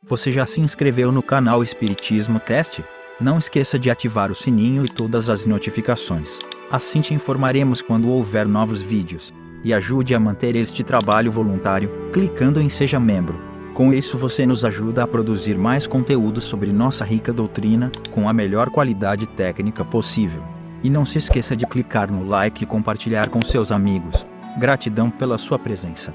Você já se inscreveu no canal Espiritismo Cast? Não esqueça de ativar o sininho e todas as notificações. Assim te informaremos quando houver novos vídeos. E ajude a manter este trabalho voluntário, clicando em Seja Membro. Com isso você nos ajuda a produzir mais conteúdo sobre nossa rica doutrina, com a melhor qualidade técnica possível. E não se esqueça de clicar no like e compartilhar com seus amigos. Gratidão pela sua presença.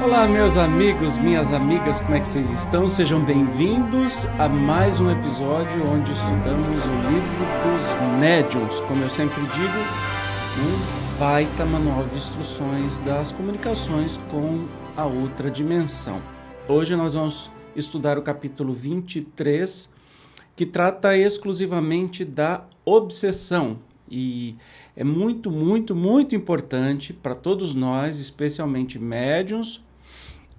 Olá, meus amigos, minhas amigas, como é que vocês estão? Sejam bem-vindos a mais um episódio onde estudamos o livro dos médiuns. Como eu sempre digo, um baita manual de instruções das comunicações com a outra dimensão. Hoje nós vamos estudar o capítulo 23, que trata exclusivamente da obsessão. E é muito importante para todos nós, especialmente médiuns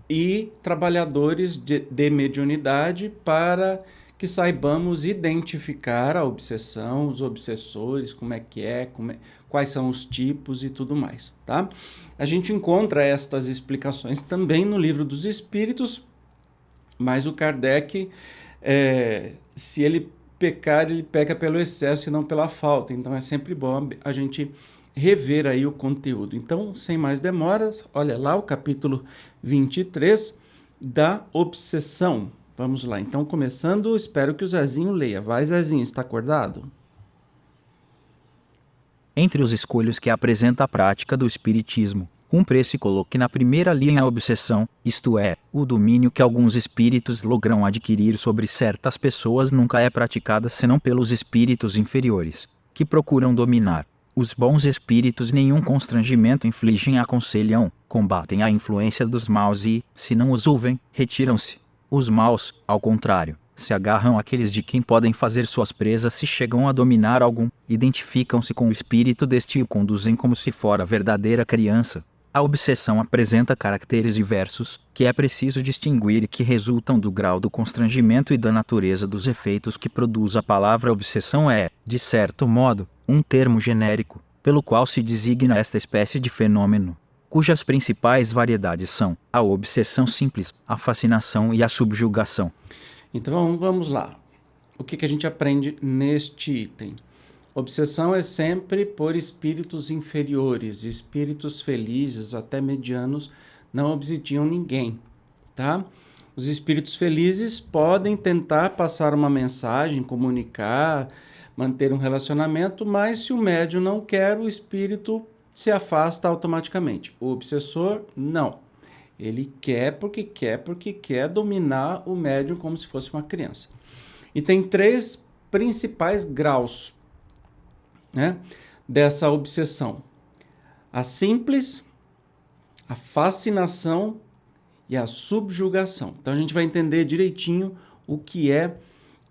e trabalhadores de mediunidade, para que saibamos identificar a obsessão, os obsessores, quais são os tipos e tudo mais, tá? A gente encontra estas explicações também no Livro dos Espíritos, mas o Kardec, se ele pecar, ele peca pelo excesso e não pela falta, então é sempre bom a gente rever aí o conteúdo. Então, sem mais demoras, olha lá o capítulo 23 da obsessão. Vamos lá, então começando, espero que o Zezinho leia. Vai, Zezinho, está acordado? Entre os escolhos que apresenta a prática do Espiritismo, cumpre se coloque na primeira linha a obsessão, isto é, o domínio que alguns espíritos logram adquirir sobre certas pessoas nunca é praticada senão pelos espíritos inferiores, que procuram dominar. Os bons espíritos nenhum constrangimento infligem, aconselham, combatem a influência dos maus e, se não os ouvem, retiram-se. Os maus, ao contrário, se agarram àqueles de quem podem fazer suas presas se chegam a dominar algum, identificam-se com o espírito deste e o conduzem como se fora verdadeira criança. A obsessão apresenta caracteres diversos, que é preciso distinguir e que resultam do grau do constrangimento e da natureza dos efeitos que produz. A palavra obsessão é, de certo modo, um termo genérico, pelo qual se designa esta espécie de fenômeno, cujas principais variedades são a obsessão simples, a fascinação e a subjugação. Então vamos lá. O que a gente aprende neste item? Obsessão é sempre por espíritos inferiores, espíritos felizes, até medianos, não obsidiam ninguém, tá? Os espíritos felizes podem tentar passar uma mensagem, comunicar, manter um relacionamento, mas se o médium não quer, o espírito se afasta automaticamente. O obsessor, não. Ele quer porque quer dominar o médium como se fosse uma criança. E tem 3 principais graus, né, dessa obsessão: a simples, a fascinação e a subjugação. Então a gente vai entender direitinho o que é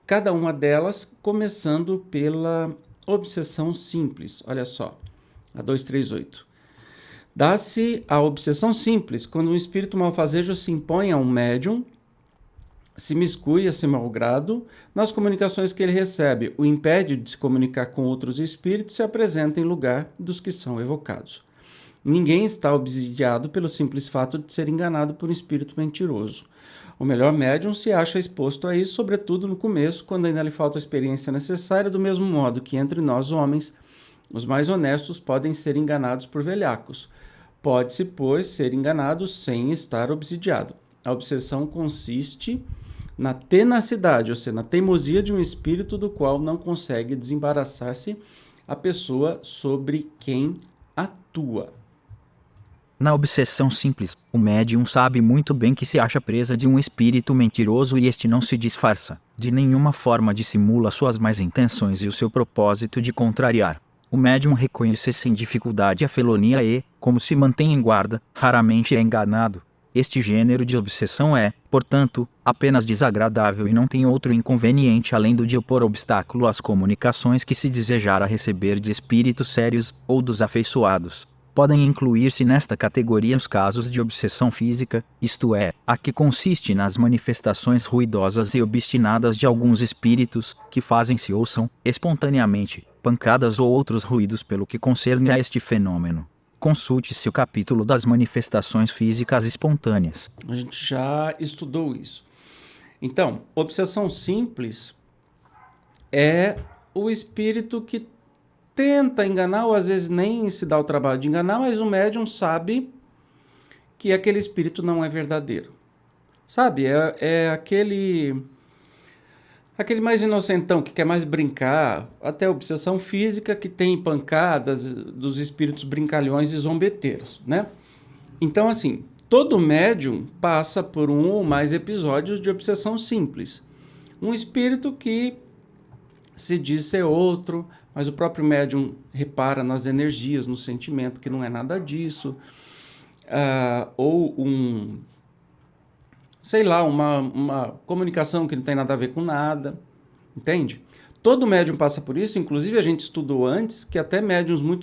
cada uma delas, começando pela obsessão simples. Olha só, a 238. Dá-se a obsessão simples quando um espírito malfazejo se impõe a um médium, se miscui a seu malgrado nas comunicações que ele recebe, o impede de se comunicar com outros espíritos e se apresenta em lugar dos que são evocados. Ninguém está obsidiado pelo simples fato de ser enganado por um espírito mentiroso. O melhor médium se acha exposto a isso, sobretudo no começo, quando ainda lhe falta a experiência necessária, do mesmo modo que entre nós homens, os mais honestos podem ser enganados por velhacos. Pode-se, pois, ser enganado sem estar obsidiado. A obsessão consiste na tenacidade, ou seja, na teimosia de um espírito do qual não consegue desembaraçar-se a pessoa sobre quem atua. Na obsessão simples, o médium sabe muito bem que se acha presa de um espírito mentiroso e este não se disfarça, de nenhuma forma dissimula suas más intenções e o seu propósito de contrariar. O médium reconhece sem dificuldade a felonia e, como se mantém em guarda, raramente é enganado. Este gênero de obsessão é, portanto, apenas desagradável e não tem outro inconveniente além do de opor obstáculo às comunicações que se desejara receber de espíritos sérios ou dos afeiçoados. Podem incluir-se nesta categoria os casos de obsessão física, isto é, a que consiste nas manifestações ruidosas e obstinadas de alguns espíritos, que fazem-se ouçam, espontaneamente, pancadas ou outros ruídos pelo que concerne a este fenômeno. Consulte-se o capítulo das manifestações físicas espontâneas. A gente já estudou isso. Então, obsessão simples é o espírito que tenta enganar, ou às vezes nem se dá o trabalho de enganar, mas o médium sabe que aquele espírito não é verdadeiro. Sabe? É aquele mais inocentão que quer mais brincar, até obsessão física que tem pancadas dos espíritos brincalhões e zombeteiros, né? Então, assim, todo médium passa por um ou mais episódios de obsessão simples. Um espírito que se diz ser outro, mas o próprio médium repara nas energias, no sentimento, que não é nada disso. Ou uma comunicação que não tem nada a ver com nada, entende? Todo médium passa por isso, inclusive a gente estudou antes que até médiums muito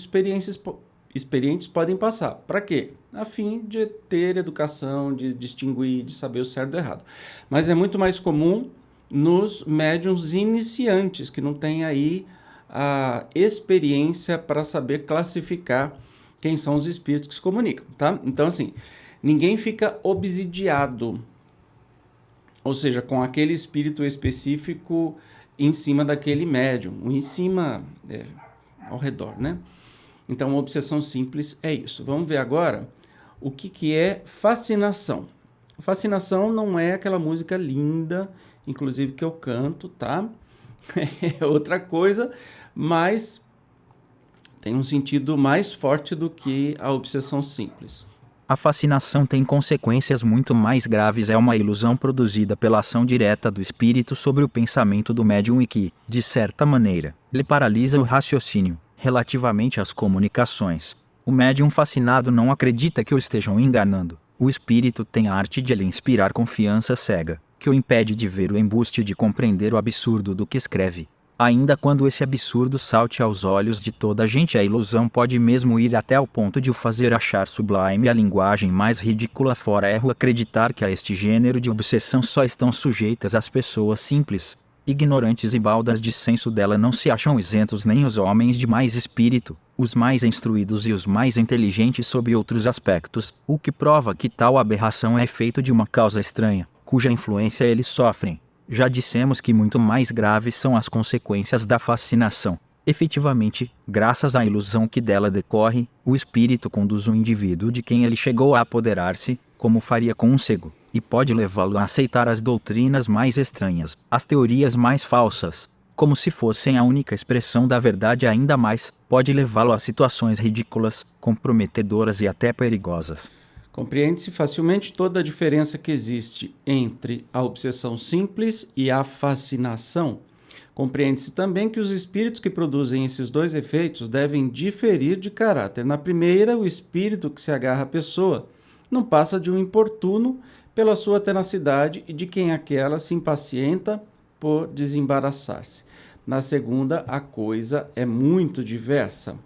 experientes podem passar. Para quê? A fim de ter educação, de distinguir, de saber o certo e o errado. Mas é muito mais comum nos médiums iniciantes, que não têm aí a experiência para saber classificar quem são os espíritos que se comunicam, tá? Então, assim, ninguém fica obsidiado, ou seja, com aquele espírito específico em cima daquele médium, em cima, ao redor, né? Então, obsessão simples é isso. Vamos ver agora o que é fascinação. Fascinação não é aquela música linda, inclusive que eu canto, tá? É outra coisa, mas tem um sentido mais forte do que a obsessão simples. A fascinação tem consequências muito mais graves. É uma ilusão produzida pela ação direta do espírito sobre o pensamento do médium e que, de certa maneira, lhe paralisa o raciocínio relativamente às comunicações. O médium fascinado não acredita que o estejam enganando. O espírito tem a arte de lhe inspirar confiança cega, que o impede de ver o embuste e de compreender o absurdo do que escreve. Ainda quando esse absurdo salte aos olhos de toda a gente, a ilusão pode mesmo ir até ao ponto de o fazer achar sublime a linguagem mais ridícula. Fora erro acreditar que a este gênero de obsessão só estão sujeitas as pessoas simples, ignorantes e baldas de senso. Dela não se acham isentos nem os homens de mais espírito, os mais instruídos e os mais inteligentes sob outros aspectos, o que prova que tal aberração é feito de uma causa estranha, cuja influência eles sofrem. Já dissemos que muito mais graves são as consequências da fascinação. Efetivamente, graças à ilusão que dela decorre, o espírito conduz o indivíduo de quem ele chegou a apoderar-se, como faria com um cego, e pode levá-lo a aceitar as doutrinas mais estranhas, as teorias mais falsas, como se fossem a única expressão da verdade. Ainda mais, pode levá-lo a situações ridículas, comprometedoras e até perigosas. Compreende-se facilmente toda a diferença que existe entre a obsessão simples e a fascinação. Compreende-se também que os espíritos que produzem esses dois efeitos devem diferir de caráter. Na primeira, o espírito que se agarra à pessoa não passa de um importuno pela sua tenacidade e de quem aquela se impacienta por desembaraçar-se. Na segunda, a coisa é muito diversa.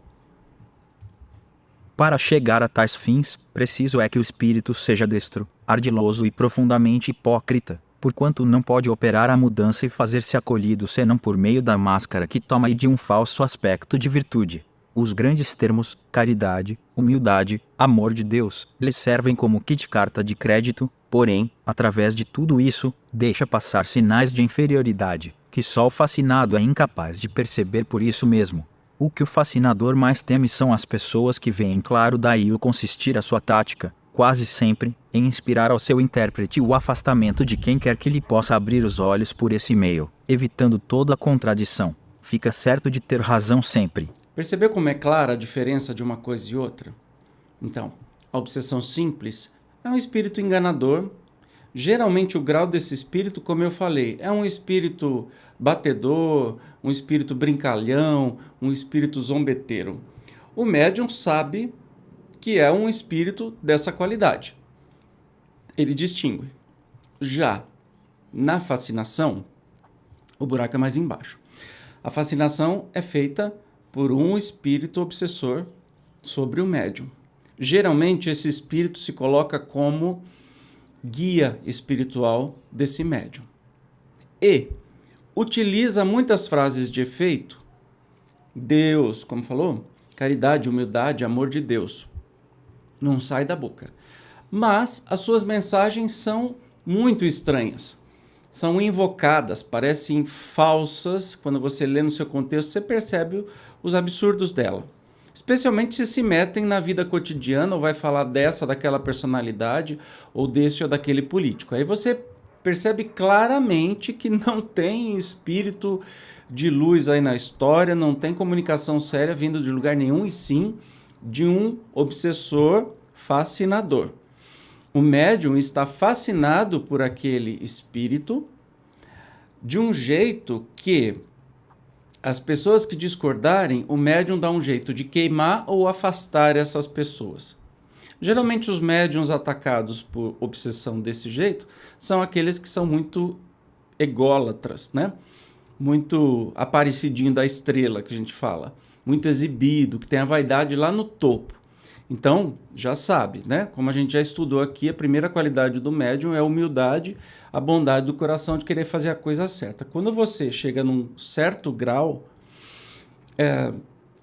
Para chegar a tais fins, preciso é que o espírito seja destro, ardiloso e profundamente hipócrita, porquanto não pode operar a mudança e fazer-se acolhido senão por meio da máscara que toma e de um falso aspecto de virtude. Os grandes termos, caridade, humildade, amor de Deus, lhe servem como kit carta de crédito, porém, através de tudo isso, deixa passar sinais de inferioridade, que só o fascinado é incapaz de perceber por isso mesmo. O que o fascinador mais teme são as pessoas que veem claro. Daí o consistir a sua tática, quase sempre, em inspirar ao seu intérprete o afastamento de quem quer que lhe possa abrir os olhos por esse meio, evitando toda a contradição. Fica certo de ter razão sempre. Percebeu como é clara a diferença de uma coisa e outra? Então, a obsessão simples é um espírito enganador. Geralmente o grau desse espírito, como eu falei, é um espírito batedor, um espírito brincalhão, um espírito zombeteiro. O médium sabe que é um espírito dessa qualidade. Ele distingue. Já na fascinação, o buraco é mais embaixo. A fascinação é feita por um espírito obsessor sobre o médium. Geralmente, esse espírito se coloca como guia espiritual desse médium. E utiliza muitas frases de efeito. Deus, como falou, caridade, humildade, amor de Deus. Não sai da boca. Mas as suas mensagens são muito estranhas. São invocadas, parecem falsas. Quando você lê no seu contexto, você percebe os absurdos dela. Especialmente se metem na vida cotidiana ou vai falar dessa, daquela personalidade ou desse ou daquele político. Aí você percebe claramente que não tem espírito de luz aí na história, não tem comunicação séria vindo de lugar nenhum, e sim de um obsessor fascinador. O médium está fascinado por aquele espírito de um jeito que as pessoas que discordarem, o médium dá um jeito de queimar ou afastar essas pessoas. Geralmente os médiuns atacados por obsessão desse jeito são aqueles que são muito ególatras, né? Muito aparecidinho da estrela, que a gente fala. Muito exibido, que tem a vaidade lá no topo. Então, já sabe, né? Como a gente já estudou aqui, a primeira qualidade do médium é a humildade, a bondade do coração de querer fazer a coisa certa. Quando você chega num certo grau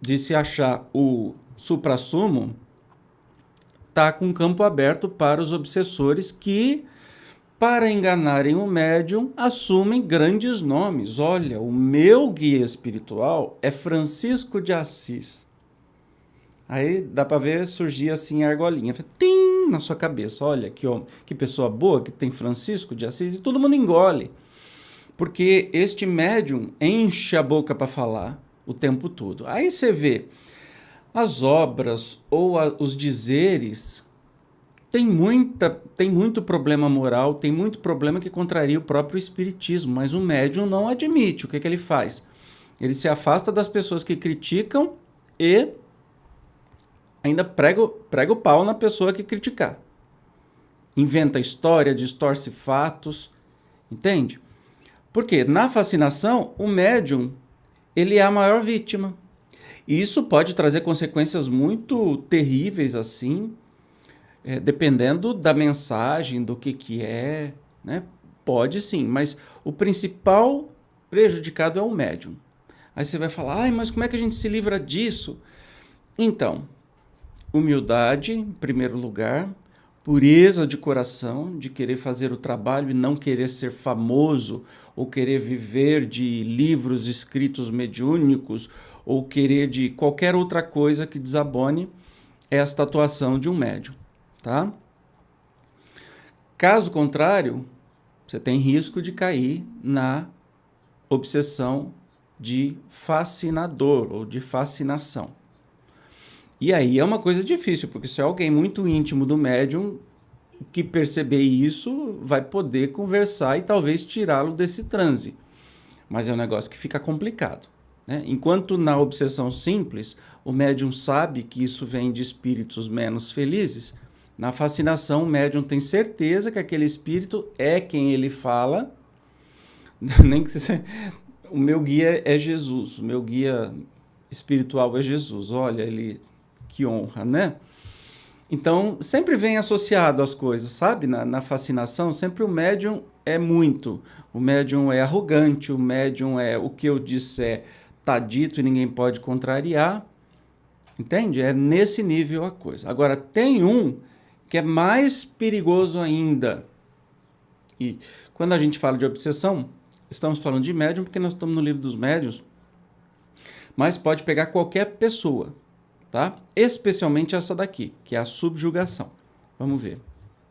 de se achar o suprassumo, está com campo aberto para os obsessores que, para enganarem o médium, assumem grandes nomes. Olha, o meu guia espiritual é Francisco de Assis. Aí dá para ver surgir assim a argolinha, tim, na sua cabeça. Olha que pessoa boa que tem Francisco de Assis, e todo mundo engole. Porque este médium enche a boca para falar o tempo todo. Aí você vê as obras ou os dizeres, tem muito problema moral, tem muito problema que contraria o próprio espiritismo, mas o médium não admite. O que ele faz? Ele se afasta das pessoas que criticam e ainda prega o pau na pessoa que criticar. Inventa história, distorce fatos, entende? Porque na fascinação, o médium, ele é a maior vítima. E isso pode trazer consequências muito terríveis, assim, dependendo da mensagem, do que é, né? Pode sim, mas o principal prejudicado é o médium. Aí você vai falar, mas como é que a gente se livra disso? Então, humildade, em primeiro lugar, pureza de coração, de querer fazer o trabalho e não querer ser famoso, ou querer viver de livros escritos mediúnicos, ou querer de qualquer outra coisa que desabone esta atuação de um médium, tá? Caso contrário, você tem risco de cair na obsessão de fascinador ou de fascinação. E aí é uma coisa difícil, porque se é alguém muito íntimo do médium que perceber isso, vai poder conversar e talvez tirá-lo desse transe. Mas é um negócio que fica complicado, né? Enquanto na obsessão simples, o médium sabe que isso vem de espíritos menos felizes, na fascinação o médium tem certeza que aquele espírito é quem ele fala. Nem que o meu guia é Jesus, o meu guia espiritual é Jesus. Olha, que honra, né? Então, sempre vem associado às coisas, sabe? Na fascinação, sempre o médium é muito. O médium é arrogante, o médium é o que eu disser tá dito e ninguém pode contrariar. Entende? É nesse nível a coisa. Agora, tem um que é mais perigoso ainda. E quando a gente fala de obsessão, estamos falando de médium porque nós estamos no livro dos médiuns, mas pode pegar qualquer pessoa. Tá? Especialmente essa daqui, que é a subjugação. Vamos ver.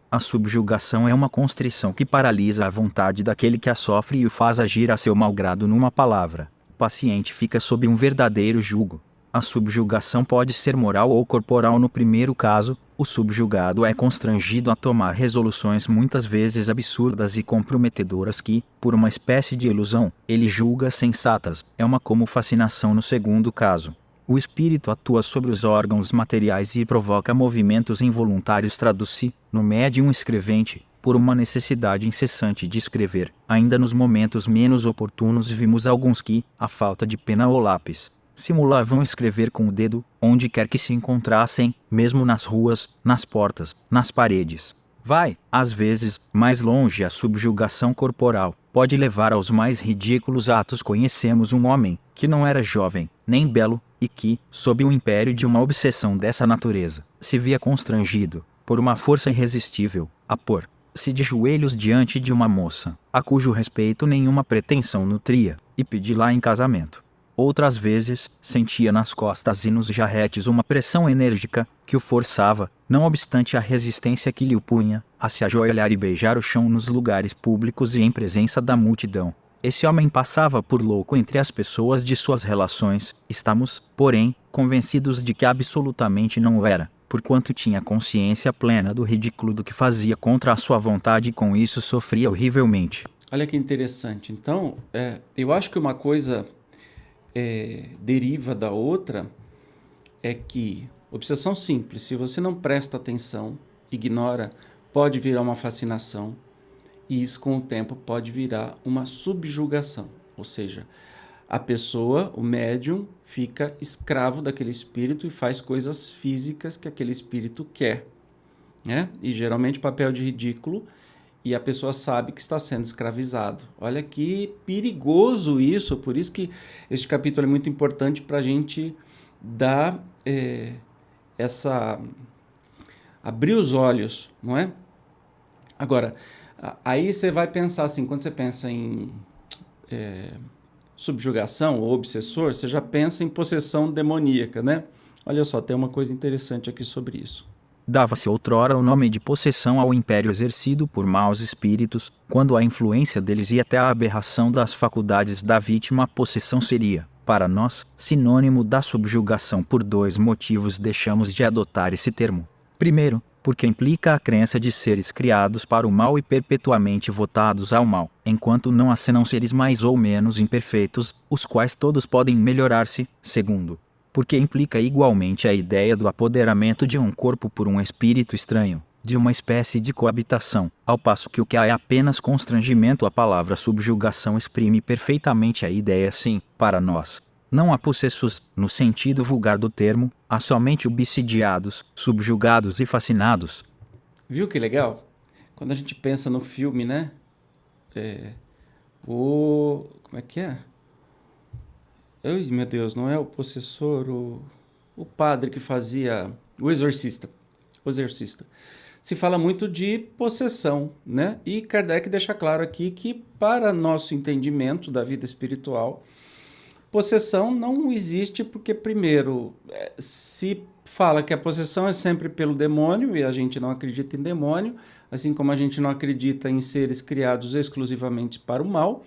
A subjugação é uma constrição que paralisa a vontade daquele que a sofre e o faz agir a seu malgrado. Numa palavra, o paciente fica sob um verdadeiro jugo. A subjugação pode ser moral ou corporal. No primeiro caso, o subjugado é constrangido a tomar resoluções muitas vezes absurdas e comprometedoras que, por uma espécie de ilusão, ele julga sensatas. É uma como fascinação. No segundo caso, o espírito atua sobre os órgãos materiais e provoca movimentos involuntários. Traduz-se, no médium escrevente, por uma necessidade incessante de escrever. Ainda nos momentos menos oportunos vimos alguns que, à falta de pena ou lápis, Simulavam escrever com o dedo, onde quer que se encontrassem, mesmo nas ruas, nas portas, nas paredes. Vai, às vezes, mais longe. A subjugação corporal pode levar aos mais ridículos atos. Conhecemos um homem que não era jovem, nem belo, e que, sob o império de uma obsessão dessa natureza, se via constrangido, por uma força irresistível, a pôr-se de joelhos diante de uma moça, a cujo respeito nenhuma pretensão nutria, e pedi-la em casamento. Outras vezes, sentia nas costas e nos jarretes uma pressão enérgica, que o forçava, não obstante a resistência que lhe opunha, a se ajoelhar e beijar o chão nos lugares públicos e em presença da multidão. Esse homem passava por louco entre as pessoas de suas relações. Estamos, porém, convencidos de que absolutamente não o era, porquanto tinha consciência plena do ridículo do que fazia contra a sua vontade e com isso sofria horrivelmente. Olha que interessante. Então, eu acho que uma coisa deriva da outra é que obsessão simples, se você não presta atenção, ignora, pode virar uma fascinação e isso com o tempo pode virar uma subjugação, ou seja, a pessoa, o médium, fica escravo daquele espírito e faz coisas físicas que aquele espírito quer, né? E geralmente papel de ridículo, e a pessoa sabe que está sendo escravizado. Olha que perigoso isso, por isso que este capítulo é muito importante para a gente dar abrir os olhos, não é? Agora, aí você vai pensar assim, quando você pensa em subjugação ou obsessor, você já pensa em possessão demoníaca, né? Olha só, tem uma coisa interessante aqui sobre isso. Dava-se outrora o nome de possessão ao império exercido por maus espíritos, quando a influência deles ia até a aberração das faculdades da vítima. A possessão seria, para nós, sinônimo da subjugação. Por dois motivos deixamos de adotar esse termo. Primeiro, porque implica a crença de seres criados para o mal e perpetuamente votados ao mal, enquanto não há senão seres mais ou menos imperfeitos, os quais todos podem melhorar-se. Segundo, porque implica igualmente a ideia do apoderamento de um corpo por um espírito estranho, de uma espécie de coabitação, ao passo que o que há é apenas constrangimento. A palavra subjugação exprime perfeitamente a ideia. Sim, para nós, não há possessos, no sentido vulgar do termo, há somente obsidiados, subjugados e fascinados. Viu que legal? Quando a gente pensa no filme, né? Como é que é? Ai, meu Deus, não é o possessor, o padre que fazia o exorcista. O exorcista. Se fala muito de possessão, né? E Kardec deixa claro aqui que, para nosso entendimento da vida espiritual, possessão não existe porque, primeiro, se fala que a possessão é sempre pelo demônio e a gente não acredita em demônio, assim como a gente não acredita em seres criados exclusivamente para o mal.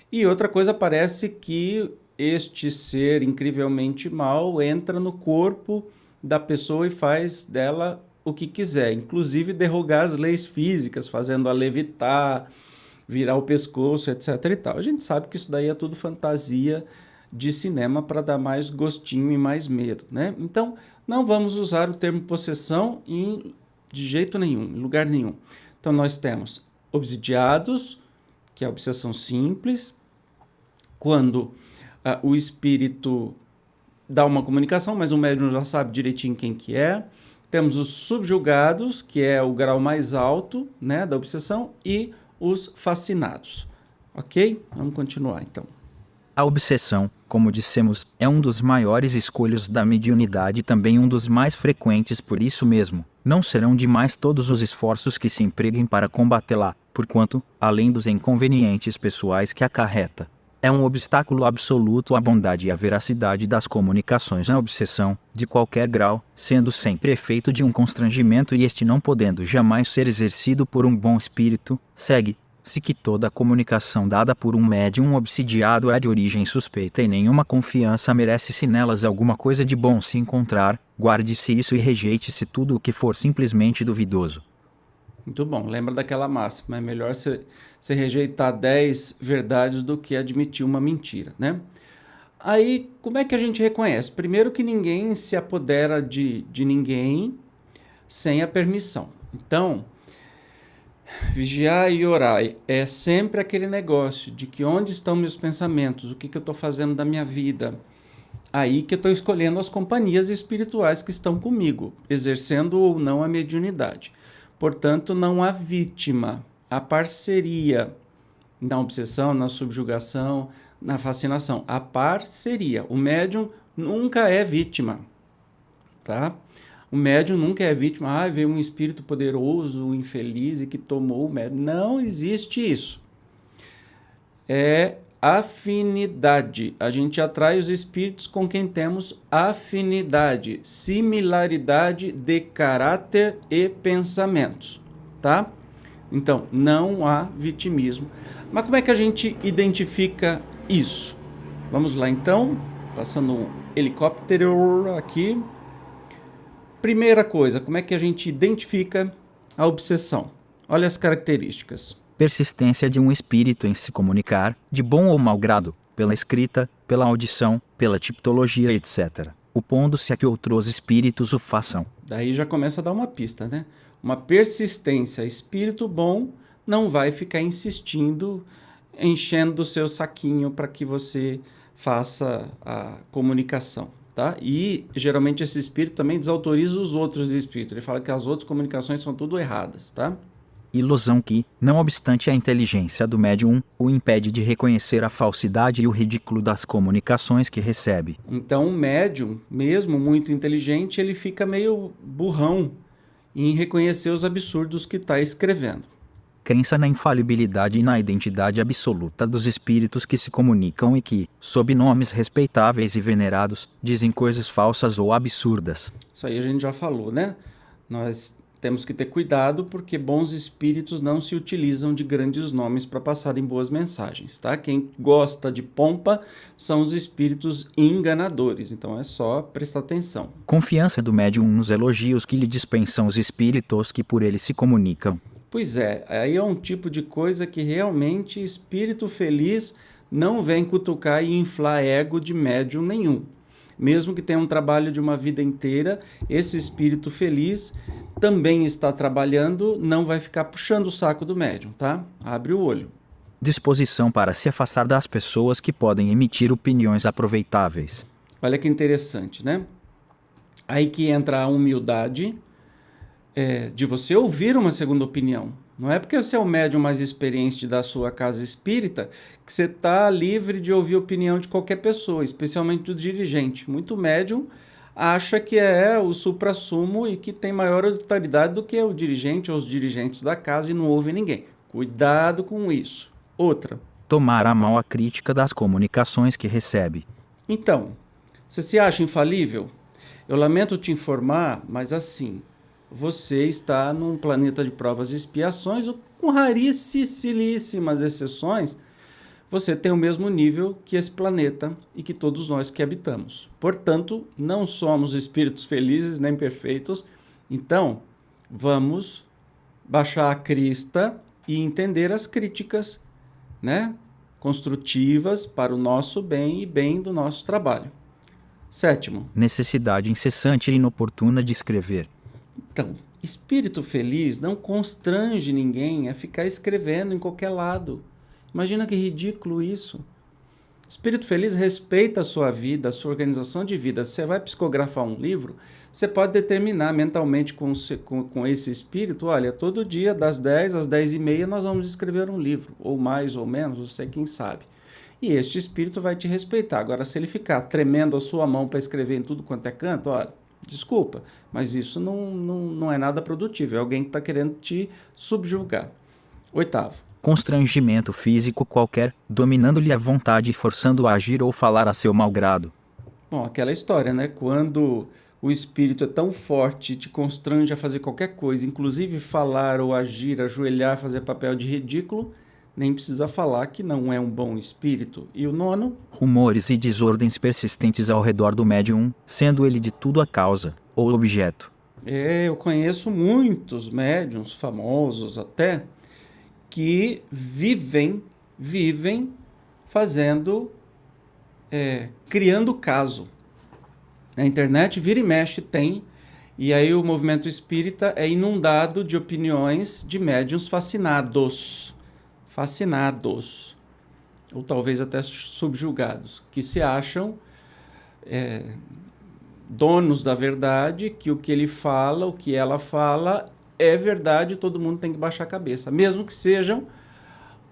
E outra coisa, parece que este ser incrivelmente mau entra no corpo da pessoa e faz dela o que quiser, inclusive derrogar as leis físicas, fazendo-a levitar, virar o pescoço, etc. e tal. A gente sabe que isso daí é tudo fantasia de cinema para dar mais gostinho e mais medo, né? Então, não vamos usar o termo possessão de jeito nenhum, em lugar nenhum. Então, nós temos obsidiados, que é a obsessão simples, quando o espírito dá uma comunicação, mas o médium já sabe direitinho quem que é. Temos os subjugados, que é o grau mais alto, né, da obsessão, e os fascinados. Ok? Vamos continuar, então. A obsessão, como dissemos, é um dos maiores escolhos da mediunidade e também um dos mais frequentes. Por isso mesmo, não serão demais todos os esforços que se empreguem para combatê-la, porquanto, além dos inconvenientes pessoais que acarreta, é um obstáculo absoluto à bondade e à veracidade das comunicações. A obsessão, de qualquer grau, sendo sempre efeito de um constrangimento e este não podendo jamais ser exercido por um bom espírito, segue-se que toda a comunicação dada por um médium obsidiado é de origem suspeita e nenhuma confiança merece. Se nelas alguma coisa de bom se encontrar, guarde-se isso e rejeite-se tudo o que for simplesmente duvidoso. Muito bom. Lembra daquela máxima, é melhor você rejeitar 10 verdades do que admitir uma mentira, né? Aí, como é que a gente reconhece? Primeiro que ninguém se apodera de ninguém sem a permissão. Então, vigiar e orar é sempre aquele negócio de que onde estão meus pensamentos, o que eu estou fazendo da minha vida, Aí que eu estou escolhendo as companhias espirituais que estão comigo, exercendo ou não a mediunidade. Portanto, não há vítima, há parceria na obsessão, na subjugação, na fascinação. A parceria. O médium nunca é vítima, tá? O médium nunca é vítima. Veio um espírito poderoso, infeliz e que tomou o médium. Não existe isso. É afinidade. A gente atrai os espíritos com quem temos afinidade, similaridade de caráter e pensamentos, tá? Então, não há vitimismo. Mas como é que a gente identifica isso? Vamos lá, então. Passando um helicóptero aqui. Primeira coisa, como é que a gente identifica a obsessão? Olha as características. Persistência de um espírito em se comunicar, de bom ou mau grado, pela escrita, pela audição, pela tipologia, etc., opondo-se a que outros espíritos o façam. Daí já começa a dar uma pista, né? Uma persistência. Espírito bom não vai ficar insistindo, enchendo o seu saquinho para que você faça a comunicação, tá? E geralmente esse espírito também desautoriza os outros espíritos. Ele fala que as outras comunicações são tudo erradas, tá? Ilusão que, não obstante a inteligência do médium, o impede de reconhecer a falsidade e o ridículo das comunicações que recebe. Então o médium, mesmo muito inteligente, ele fica meio burrão em reconhecer os absurdos que está escrevendo. Crença na infalibilidade e na identidade absoluta dos espíritos que se comunicam e que, sob nomes respeitáveis e venerados, dizem coisas falsas ou absurdas. Isso aí a gente já falou, né? Nós temos que ter cuidado porque bons espíritos não se utilizam de grandes nomes para passarem boas mensagens, tá? Quem gosta de pompa são os espíritos enganadores, então é só prestar atenção. Confiança do médium nos elogios que lhe dispensam os espíritos que por ele se comunicam. Pois é, aí é um tipo de coisa que realmente espírito feliz não vem cutucar e inflar ego de médium nenhum. Mesmo que tenha um trabalho de uma vida inteira, esse espírito feliz também está trabalhando, não vai ficar puxando o saco do médium, tá? Abre o olho. Disposição para se afastar das pessoas que podem emitir opiniões aproveitáveis. Olha que interessante, né? Aí que entra a humildade de você ouvir uma segunda opinião. Não é porque você é o médium mais experiente da sua casa espírita que você está livre de ouvir a opinião de qualquer pessoa, especialmente do dirigente. Muito médium acha que é o suprassumo e que tem maior autoridade do que o dirigente ou os dirigentes da casa e não ouve ninguém. Cuidado com isso. Outra. Tomar a mal a crítica das comunicações que recebe. Então, você se acha infalível? Eu lamento te informar, mas assim, você está num planeta de provas e expiações, com raríssimas exceções, você tem o mesmo nível que esse planeta e que todos nós que habitamos. Portanto, não somos espíritos felizes nem perfeitos. Então, vamos baixar a crista e entender as críticas, né, construtivas para o nosso bem e bem do nosso trabalho. Sétimo. Necessidade incessante e inoportuna de escrever. Então, espírito feliz não constrange ninguém a ficar escrevendo em qualquer lado. Imagina que ridículo isso. Espírito feliz respeita a sua vida, a sua organização de vida. Você vai psicografar um livro, você pode determinar mentalmente com esse espírito, olha, todo dia das 10 às 10h30 nós vamos escrever um livro, ou mais ou menos, você quem sabe. E este espírito vai te respeitar. Agora, se ele ficar tremendo a sua mão para escrever em tudo quanto é canto, olha, desculpa, mas isso não é nada produtivo, é alguém que está querendo te subjugar. Oitavo. Constrangimento físico qualquer, dominando-lhe a vontade e forçando-o a agir ou falar a seu malgrado. Bom, aquela história, né? Quando o espírito é tão forte, te constrange a fazer qualquer coisa, inclusive falar ou agir, ajoelhar, fazer papel de ridículo, nem precisa falar que não é um bom espírito. E o nono? Rumores e desordens persistentes ao redor do médium, sendo ele de tudo a causa, ou objeto. Eu conheço muitos médiuns famosos até, que vivem fazendo, criando caso. Na internet, vira e mexe, tem, e aí o movimento espírita é inundado de opiniões de médiuns fascinados, ou talvez até subjugados, que se acham donos da verdade, que o que ele fala, o que ela fala é verdade, todo mundo tem que baixar a cabeça, mesmo que sejam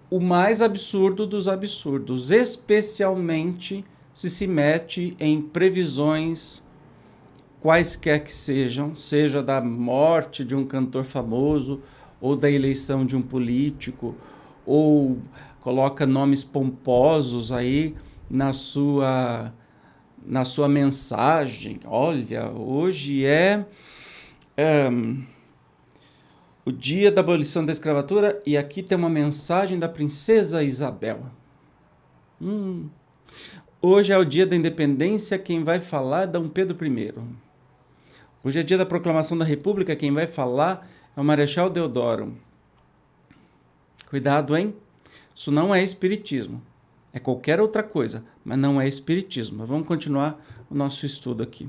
o mais absurdo dos absurdos, especialmente se mete em previsões quaisquer que sejam, seja da morte de um cantor famoso, ou da eleição de um político, ou coloca nomes pomposos aí na sua mensagem. Olha, hoje é o dia da abolição da escravatura e aqui tem uma mensagem da princesa Isabel. Hoje é o dia da independência, quem vai falar é Dom Pedro I. Hoje é dia da proclamação da República, quem vai falar é o Marechal Deodoro. Cuidado, hein? Isso não é espiritismo. É qualquer outra coisa, mas não é espiritismo. Mas vamos continuar o nosso estudo aqui.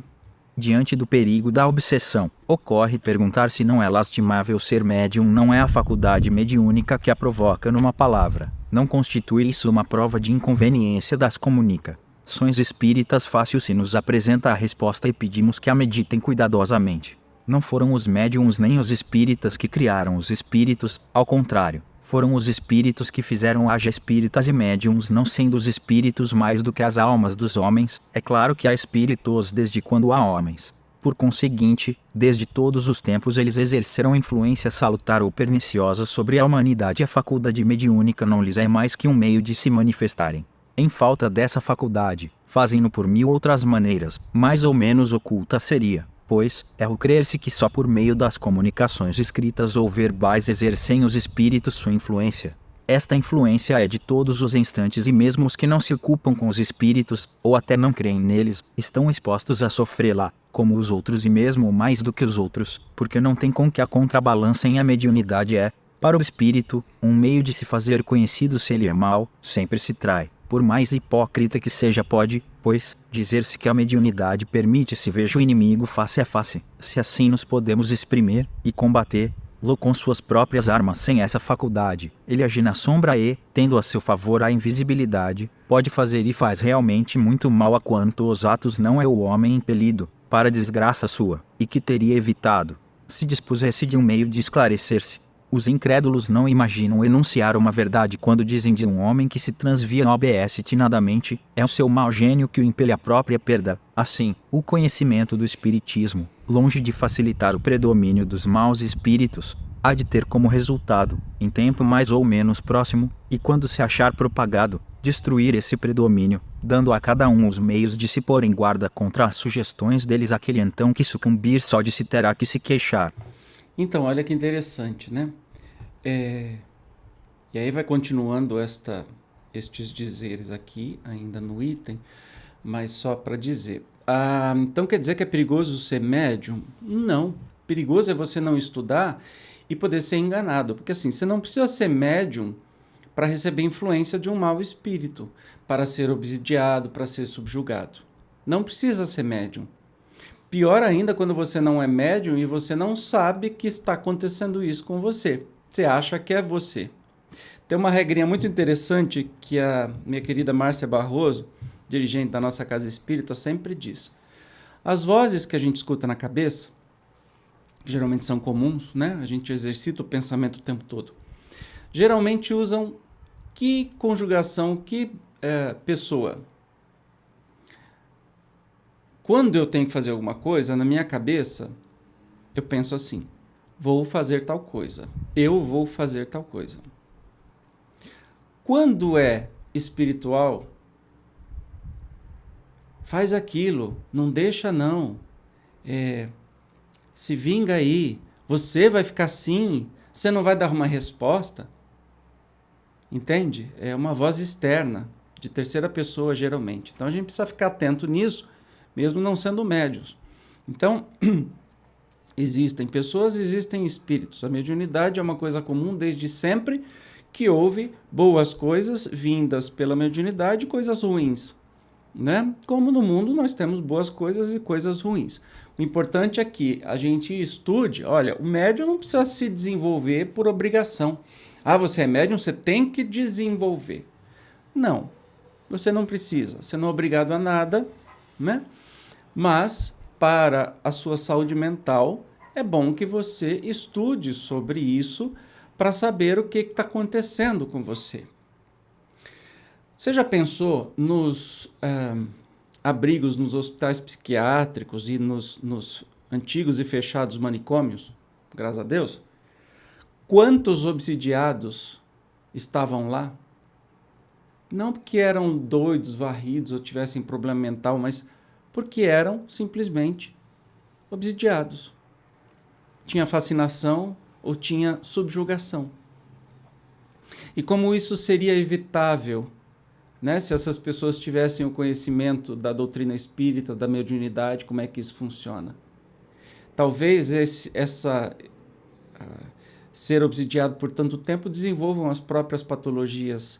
Diante do perigo da obsessão, ocorre perguntar se não é lastimável ser médium. Não é a faculdade mediúnica que a provoca numa palavra. Não constitui isso uma prova de inconveniência das comunicações espíritas. Fácil se nos apresenta a resposta e pedimos que a meditem cuidadosamente. Não foram os médiuns nem os espíritas que criaram os espíritos, ao contrário, foram os espíritos que fizeram haja espíritas e médiuns, não sendo os espíritos mais do que as almas dos homens. É claro que há espíritos desde quando há homens. Por conseguinte, desde todos os tempos eles exerceram influência salutar ou perniciosa sobre a humanidade. A faculdade mediúnica não lhes é mais que um meio de se manifestarem. Em falta dessa faculdade, fazem-no por mil outras maneiras, mais ou menos oculta seria, pois é o crer-se que só por meio das comunicações escritas ou verbais exercem os espíritos sua influência. Esta influência é de todos os instantes e mesmo os que não se ocupam com os espíritos, ou até não creem neles, estão expostos a sofrê-la, como os outros e mesmo mais do que os outros, porque não tem com que a contrabalancem. A mediunidade é, para o espírito, um meio de se fazer conhecido. Se ele é mau, sempre se trai. Por mais hipócrita que seja, pode, pois, dizer-se que a mediunidade permite se veja o inimigo face a face. Se assim nos podemos exprimir e combater-lo com suas próprias armas. Sem essa faculdade, ele age na sombra e, tendo a seu favor a invisibilidade, pode fazer e faz realmente muito mal a quanto os atos. Não é o homem impelido, para desgraça sua, e que teria evitado, se dispusesse de um meio de esclarecer-se. Os incrédulos não imaginam enunciar uma verdade quando dizem de um homem que se transvia obstinadamente, é o seu mau gênio que o impele à própria perda. Assim, o conhecimento do espiritismo, longe de facilitar o predomínio dos maus espíritos, há de ter como resultado, em tempo mais ou menos próximo, e quando se achar propagado, destruir esse predomínio, dando a cada um os meios de se pôr em guarda contra as sugestões deles. Aquele então que sucumbir só de se terá que se queixar. Então, olha que interessante, né? E aí vai continuando estes dizeres aqui, ainda no item, mas só para dizer. Então quer dizer que é perigoso ser médium? Não. Perigoso é você não estudar e poder ser enganado. Porque assim, você não precisa ser médium para receber influência de um mau espírito, para ser obsidiado, para ser subjugado. Não precisa ser médium. Pior ainda quando você não é médium e você não sabe que está acontecendo isso com você. Você acha que é você. Tem uma regrinha muito interessante que a minha querida Márcia Barroso, dirigente da nossa Casa Espírita, sempre diz. As vozes que a gente escuta na cabeça, que geralmente são comuns, né? A gente exercita o pensamento o tempo todo. Geralmente usam que conjugação, que pessoa. Quando eu tenho que fazer alguma coisa, na minha cabeça, eu penso assim, vou fazer tal coisa, eu vou fazer tal coisa. Quando é espiritual, faz aquilo, não deixa não, se vinga aí, você vai ficar assim, você não vai dar uma resposta. Entende? É uma voz externa, de terceira pessoa geralmente. Então a gente precisa ficar atento nisso, mesmo não sendo médiuns. Então, existem pessoas, existem espíritos. A mediunidade é uma coisa comum desde sempre, que houve boas coisas vindas pela mediunidade e coisas ruins, né? Como no mundo nós temos boas coisas e coisas ruins. O importante é que a gente estude. Olha, o médium não precisa se desenvolver por obrigação. Você é médium, você tem que desenvolver. Não, você não precisa. Você não é obrigado a nada. né? Mas, para a sua saúde mental, é bom que você estude sobre isso para saber o que está acontecendo com você. Você já pensou nos abrigos, nos hospitais psiquiátricos e nos antigos e fechados manicômios? Graças a Deus. Quantos obsidiados estavam lá? Não porque eram doidos, varridos ou tivessem problema mental, mas porque eram simplesmente obsidiados. Tinha fascinação ou tinha subjugação. E como isso seria evitável, né, se essas pessoas tivessem o conhecimento da doutrina espírita, da mediunidade, como é que isso funciona? Talvez ser obsidiado por tanto tempo desenvolvam as próprias patologias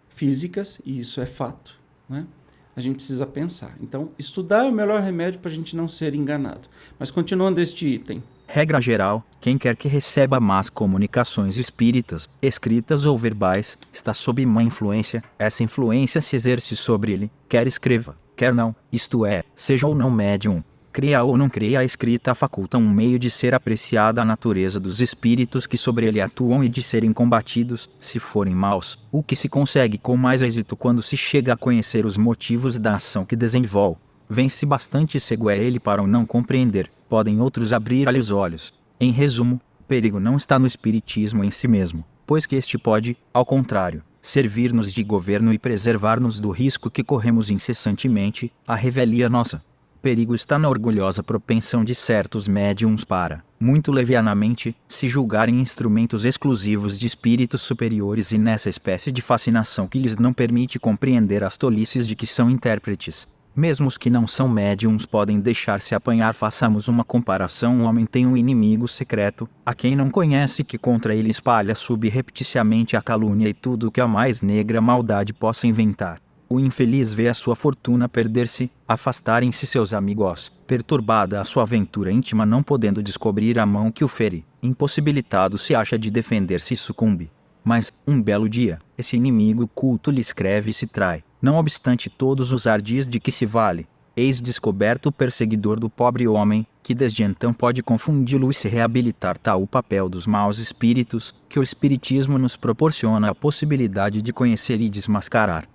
físicas, e isso é fato, né? A gente precisa pensar. Então, estudar é o melhor remédio para a gente não ser enganado. Mas continuando este item. Regra geral, quem quer que receba más comunicações espíritas, escritas ou verbais, está sob má influência. Essa influência se exerce sobre ele, quer escreva, quer não, isto é, seja ou não médium. Creia ou não creia, a escrita faculta um meio de ser apreciada a natureza dos espíritos que sobre ele atuam e de serem combatidos, se forem maus, o que se consegue com mais êxito quando se chega a conhecer os motivos da ação que desenvolve. Vence bastante cego é ele para o não compreender, podem outros abrir-lhe os olhos. Em resumo, o perigo não está no espiritismo em si mesmo, pois que este pode, ao contrário, servir-nos de governo e preservar-nos do risco que corremos incessantemente, a revelia nossa. O perigo está na orgulhosa propensão de certos médiums para, muito levianamente, se julgarem instrumentos exclusivos de espíritos superiores e nessa espécie de fascinação que lhes não permite compreender as tolices de que são intérpretes. Mesmo os que não são médiums podem deixar-se apanhar. Façamos uma comparação. Um homem tem um inimigo secreto, a quem não conhece, que contra ele espalha subrepticiamente a calúnia e tudo o que a mais negra maldade possa inventar. O infeliz vê a sua fortuna perder-se, afastarem-se seus amigos, perturbada a sua aventura íntima, não podendo descobrir a mão que o fere, impossibilitado se acha de defender-se e sucumbe. Mas, um belo dia, esse inimigo culto lhe escreve e se trai, não obstante todos os ardis de que se vale. Eis descoberto o perseguidor do pobre homem, que desde então pode confundi-lo e se reabilitar. Tal o papel dos maus espíritos, que o espiritismo nos proporciona a possibilidade de conhecer e desmascarar.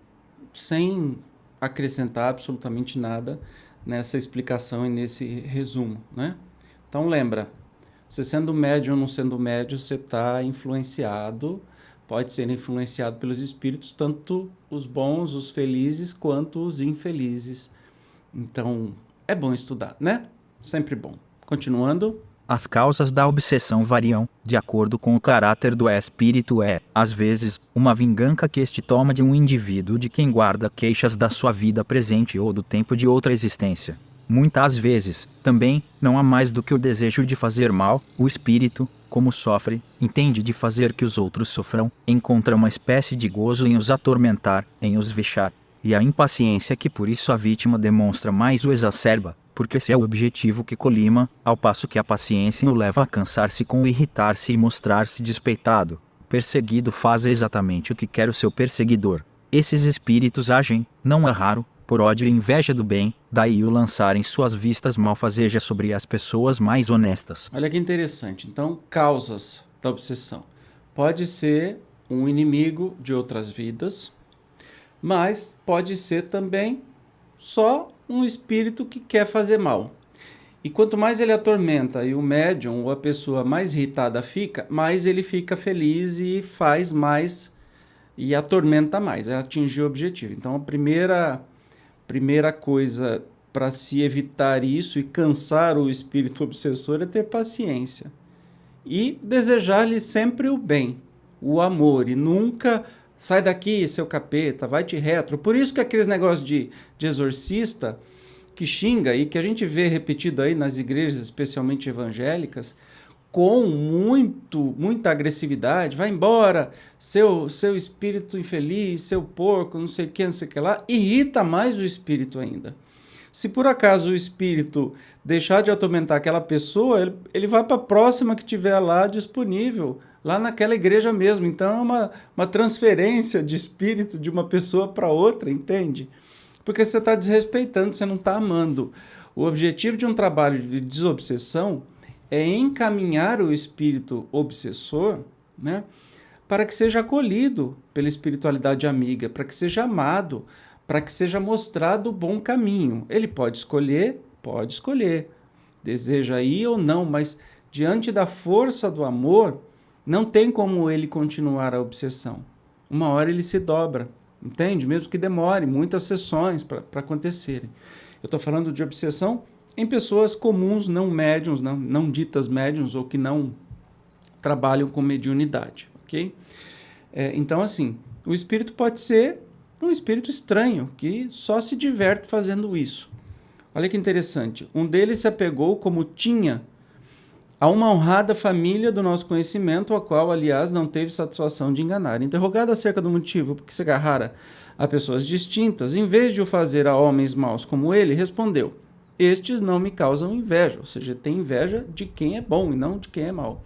Sem acrescentar absolutamente nada nessa explicação e nesse resumo, né? Então lembra, você sendo médium ou não sendo médium, você está influenciado, pode ser influenciado pelos espíritos, tanto os bons, os felizes, quanto os infelizes. Então, é bom estudar, né? Sempre bom. Continuando. As causas da obsessão variam, de acordo com o caráter do espírito. Às vezes, uma vingança que este toma de um indivíduo de quem guarda queixas da sua vida presente ou do tempo de outra existência. Muitas vezes, também, não há mais do que o desejo de fazer mal. O espírito, como sofre, entende de fazer que os outros sofram, encontra uma espécie de gozo em os atormentar, em os vexar. E a impaciência que por isso a vítima demonstra mais o exacerba, porque esse é o objetivo que colima, ao passo que a paciência o leva a cansar-se com irritar-se e mostrar-se despeitado. O perseguido faz exatamente o que quer o seu perseguidor. Esses espíritos agem, não é raro, por ódio e inveja do bem, daí o lançarem suas vistas malfazejas sobre as pessoas mais honestas. Olha que interessante. Então, causas da obsessão. Pode ser um inimigo de outras vidas, mas pode ser também só um espírito que quer fazer mal. E quanto mais ele atormenta e o médium ou a pessoa mais irritada fica, mais ele fica feliz e faz mais e atormenta mais, atingir o objetivo. Então a primeira coisa para se evitar isso e cansar o espírito obsessor é ter paciência e desejar-lhe sempre o bem, o amor, e nunca sai daqui, seu capeta, vai-te retro. Por isso que aqueles negócios de exorcista que xinga e que a gente vê repetido aí nas igrejas, especialmente evangélicas, com muita agressividade, vai embora, seu espírito infeliz, seu porco, não sei o que lá, irrita mais o espírito ainda. Se por acaso o espírito deixar de atormentar aquela pessoa, ele vai para a próxima que tiver lá disponível, lá naquela igreja mesmo. Então é uma transferência de espírito de uma pessoa para outra, entende? Porque você está desrespeitando, você não está amando. O objetivo de um trabalho de desobsessão é encaminhar o espírito obsessor, né, para que seja acolhido pela espiritualidade amiga, para que seja amado, para que seja mostrado o bom caminho. Ele pode escolher, deseja ir ou não, mas diante da força do amor, não tem como ele continuar a obsessão. Uma hora ele se dobra, entende? Mesmo que demore muitas sessões para acontecerem. Eu estou falando de obsessão em pessoas comuns, não médiums, não ditas médiums ou que não trabalham com mediunidade, ok? Então, assim, o espírito pode ser um espírito estranho que só se diverte fazendo isso. Olha que interessante. Um deles se apegou como tinha a uma honrada família do nosso conhecimento, a qual, aliás, não teve satisfação de enganar. Interrogado acerca do motivo por que se agarrara a pessoas distintas, em vez de o fazer a homens maus como ele, respondeu: estes não me causam inveja, ou seja, tem inveja de quem é bom e não de quem é mau.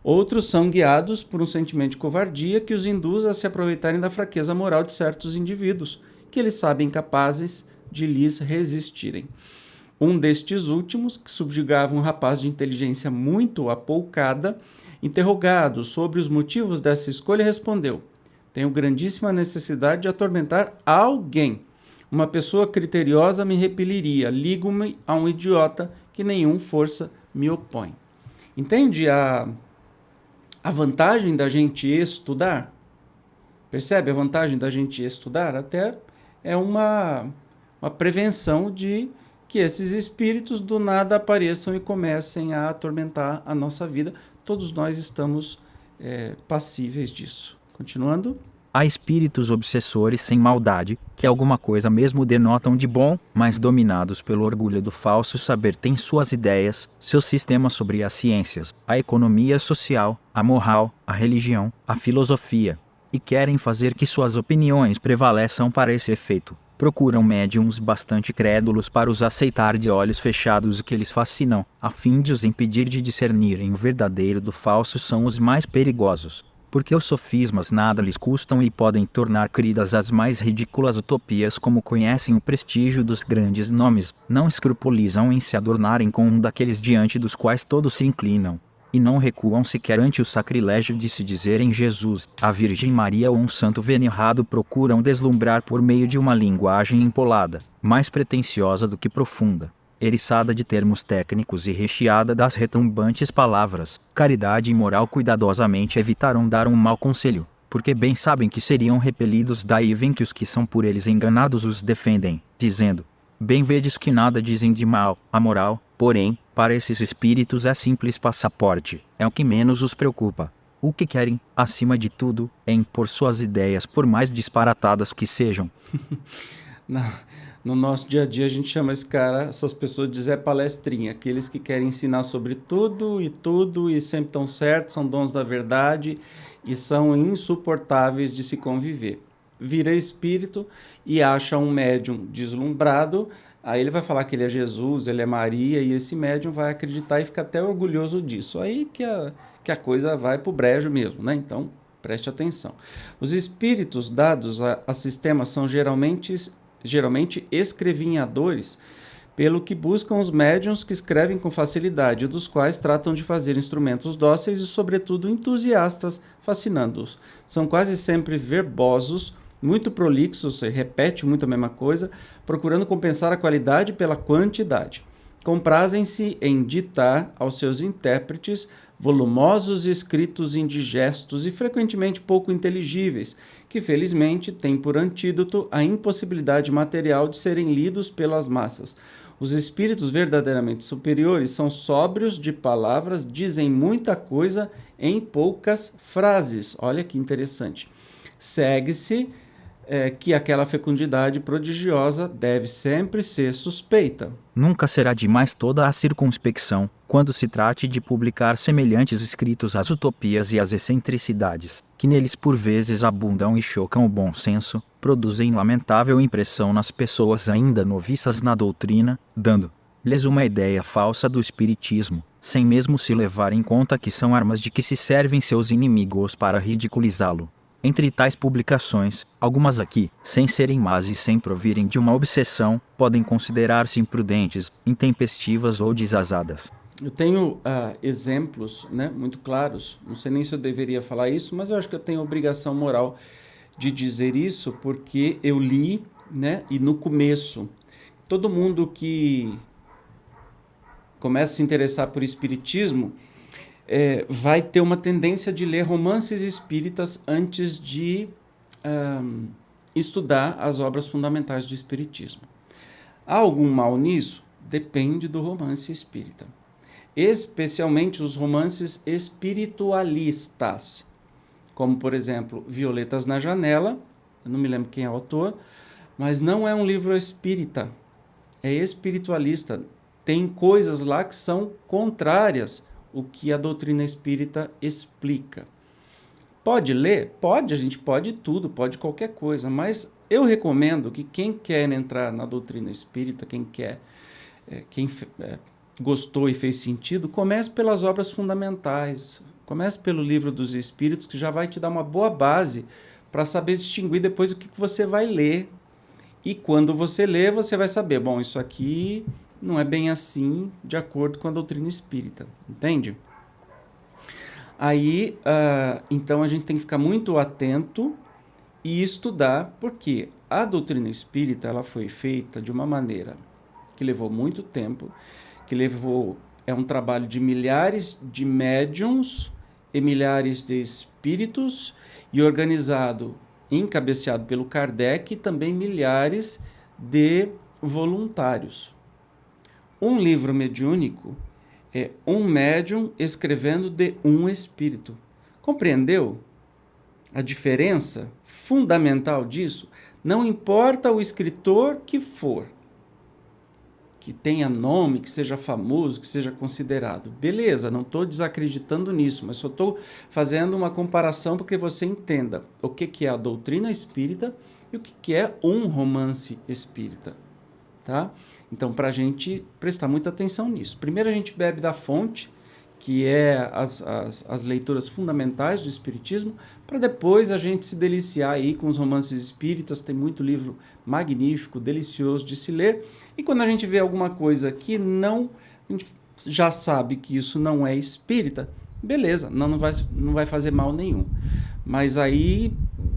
Outros são guiados por um sentimento de covardia que os induz a se aproveitarem da fraqueza moral de certos indivíduos, que eles sabem capazes de lhes resistirem. Um destes últimos, que subjugava um rapaz de inteligência muito apoucada, interrogado sobre os motivos dessa escolha, respondeu: tenho grandíssima necessidade de atormentar alguém. Uma pessoa criteriosa me repeliria, ligo-me a um idiota que nenhuma força me opõe. Entende a vantagem da gente estudar? Percebe a vantagem da gente estudar? Até é uma prevenção de que esses espíritos do nada apareçam e comecem a atormentar a nossa vida. Todos nós estamos passíveis disso. Continuando. Há espíritos obsessores sem maldade, que alguma coisa mesmo denotam de bom, mas dominados pelo orgulho do falso saber têm suas ideias, seus sistemas sobre as ciências, a economia social, a moral, a religião, a filosofia, e querem fazer que suas opiniões prevaleçam para esse efeito. Procuram médiums bastante crédulos para os aceitar de olhos fechados o que eles fascinam, a fim de os impedir de discernirem o verdadeiro do falso. São os mais perigosos, porque os sofismas nada lhes custam e podem tornar queridas as mais ridículas utopias. Como conhecem o prestígio dos grandes nomes, não escrupulizam em se adornarem com um daqueles diante dos quais todos se inclinam, e não recuam sequer ante o sacrilégio de se dizerem Jesus, a Virgem Maria ou um santo venerado. Procuram deslumbrar por meio de uma linguagem empolada, mais pretensiosa do que profunda, eriçada de termos técnicos e recheada das retumbantes palavras caridade e moral. Cuidadosamente evitarão dar um mau conselho, porque bem sabem que seriam repelidos. Daí vem que os que são por eles enganados os defendem, dizendo: bem vedes que nada dizem de mal. A moral, porém, para esses espíritos é simples passaporte, é o que menos os preocupa. O que querem, acima de tudo, é impor suas ideias, por mais disparatadas que sejam. No nosso dia a dia a gente chama essas pessoas de Zé Palestrinha, aqueles que querem ensinar sobre tudo e sempre estão certos, são donos da verdade e são insuportáveis de se conviver. Vira espírito e acha um médium deslumbrado, aí ele vai falar que ele é Jesus, ele é Maria, e esse médium vai acreditar e fica até orgulhoso disso. Aí que a coisa vai pro brejo mesmo, né? Então, preste atenção. Os espíritos dados a sistemas são geralmente escrevinhadores, pelo que buscam os médiuns que escrevem com facilidade, dos quais tratam de fazer instrumentos dóceis e, sobretudo, entusiastas, fascinando-os. São quase sempre verbosos, muito prolixos, você repete muito a mesma coisa, procurando compensar a qualidade pela quantidade. Comprazem-se em ditar aos seus intérpretes volumosos escritos indigestos e frequentemente pouco inteligíveis, que felizmente têm por antídoto a impossibilidade material de serem lidos pelas massas. Os espíritos verdadeiramente superiores são sóbrios de palavras, dizem muita coisa em poucas frases. Olha que interessante. Segue-se que aquela fecundidade prodigiosa deve sempre ser suspeita. Nunca será demais toda a circunspecção, quando se trate de publicar semelhantes escritos às utopias e às excentricidades, que neles por vezes abundam e chocam o bom senso, produzem lamentável impressão nas pessoas ainda noviças na doutrina, dando-lhes uma ideia falsa do espiritismo, sem mesmo se levar em conta que são armas de que se servem seus inimigos para ridiculizá-lo. Entre tais publicações, algumas aqui, sem serem más e sem provirem de uma obsessão, podem considerar-se imprudentes, intempestivas ou desazadas. Eu tenho exemplos, né, muito claros, não sei nem se eu deveria falar isso, mas eu acho que eu tenho a obrigação moral de dizer isso, porque eu li, né, e no começo, todo mundo que começa a se interessar por espiritismo vai ter uma tendência de ler romances espíritas antes de estudar as obras fundamentais do espiritismo. Há algum mal nisso? Depende do romance espírita. Especialmente os romances espiritualistas, como, por exemplo, Violetas na Janela, eu não me lembro quem é o autor, mas não é um livro espírita, é espiritualista. Tem coisas lá que são contrárias ao que a doutrina espírita explica. Pode ler? Pode, a gente pode tudo, pode qualquer coisa, mas eu recomendo que quem quer entrar na doutrina espírita, quem gostou e fez sentido, comece pelas obras fundamentais, comece pelo Livro dos Espíritos, que já vai te dar uma boa base para saber distinguir depois o que você vai ler. E quando você lê, você vai saber, bom, isso aqui não é bem assim de acordo com a doutrina espírita, entende? Aí, então a gente tem que ficar muito atento e estudar, porque a doutrina espírita ela foi feita de uma maneira que levou muito tempo, é um trabalho de milhares de médiuns e milhares de espíritos e organizado, encabeceado pelo Kardec e também milhares de voluntários. Um livro mediúnico é um médium escrevendo de um espírito. Compreendeu a diferença fundamental disso? Não importa o escritor que for, que tenha nome, que seja famoso, que seja considerado. Beleza, não estou desacreditando nisso, mas só estou fazendo uma comparação para que você entenda o que é a doutrina espírita e o que é um romance espírita. Tá? Então, para a gente prestar muita atenção nisso. Primeiro a gente bebe da fonte, que é as leituras fundamentais do Espiritismo, para depois a gente se deliciar aí com os romances espíritas. Tem muito livro magnífico, delicioso de se ler. E quando a gente vê alguma coisa que a gente já sabe que isso não é espírita, beleza, não vai fazer mal nenhum. Mas aí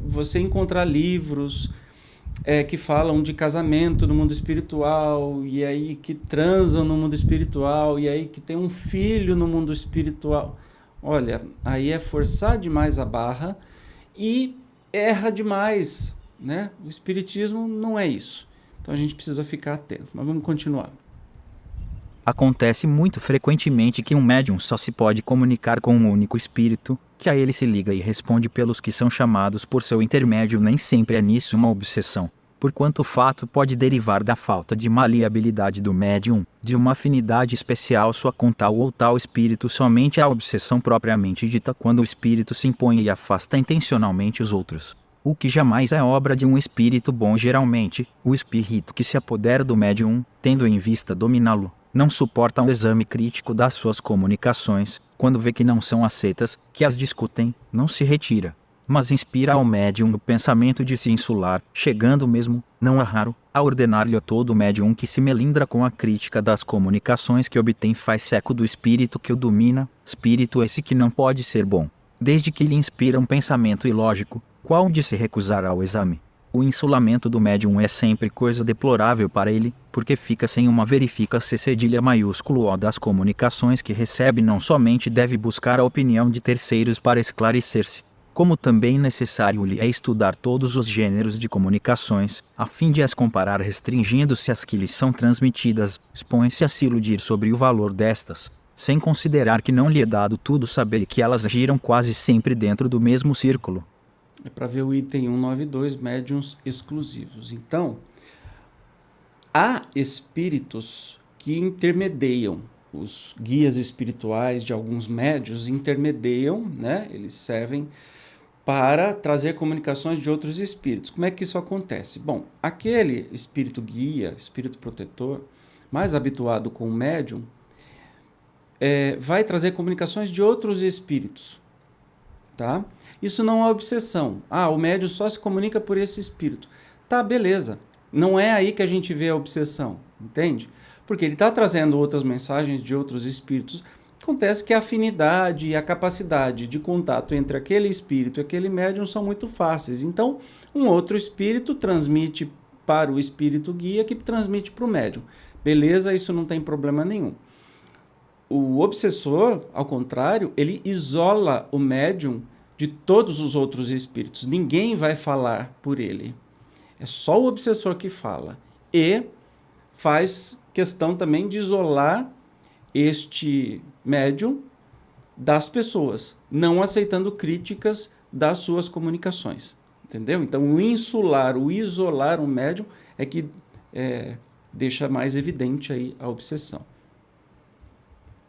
você encontrar livros que falam de casamento no mundo espiritual, e aí que transam no mundo espiritual, e aí que tem um filho no mundo espiritual. Olha, aí é forçar demais a barra e erra demais, né? O espiritismo não é isso. Então a gente precisa ficar atento. Mas vamos continuar. Acontece muito frequentemente que um médium só se pode comunicar com um único espírito, que a ele se liga e responde pelos que são chamados por seu intermédio. Nem sempre é nisso uma obsessão, porquanto o fato pode derivar da falta de maleabilidade do médium, de uma afinidade especial sua com tal ou tal espírito. Somente a obsessão propriamente dita, quando o espírito se impõe e afasta intencionalmente os outros, o que jamais é obra de um espírito bom. Geralmente, o espírito que se apodera do médium, tendo em vista dominá-lo, não suporta um exame crítico das suas comunicações. Quando vê que não são aceitas, que as discutem, não se retira, mas inspira ao médium o pensamento de se insular, chegando mesmo, não é raro, a ordenar-lhe a todo médium que se melindra com a crítica das comunicações que obtém faz seco do espírito que o domina, espírito esse que não pode ser bom, desde que lhe inspira um pensamento ilógico, qual de se recusar ao exame. O insulamento do médium é sempre coisa deplorável para ele, porque fica sem uma verifica-se cedilha maiúsculo O das comunicações que recebe. Não somente deve buscar a opinião de terceiros para esclarecer-se, como também necessário lhe é estudar todos os gêneros de comunicações, a fim de as comparar, restringindo-se às que lhe são transmitidas. Expõe-se a se iludir sobre o valor destas, sem considerar que não lhe é dado tudo saber e que elas giram quase sempre dentro do mesmo círculo. É para ver o item 192, médiuns exclusivos. Então, há espíritos que intermediam. Os guias espirituais de alguns médiuns intermediam, né? Eles servem para trazer comunicações de outros espíritos. Como é que isso acontece? Bom, aquele espírito guia, espírito protetor, mais habituado com o médium, vai trazer comunicações de outros espíritos. tá? Isso não é obsessão. Ah, o médium só se comunica por esse espírito. Tá, beleza. Não é aí que a gente vê a obsessão, entende? Porque ele está trazendo outras mensagens de outros espíritos. Acontece que a afinidade e a capacidade de contato entre aquele espírito e aquele médium são muito fáceis. Então, um outro espírito transmite para o espírito guia, que transmite para o médium. Beleza, isso não tem problema nenhum. O obsessor, ao contrário, ele isola o médium de todos os outros espíritos. Ninguém vai falar por ele. É só o obsessor que fala. E faz questão também de isolar este médium das pessoas, não aceitando críticas das suas comunicações. Entendeu? Então, o insular, o isolar o médium é que deixa mais evidente aí a obsessão.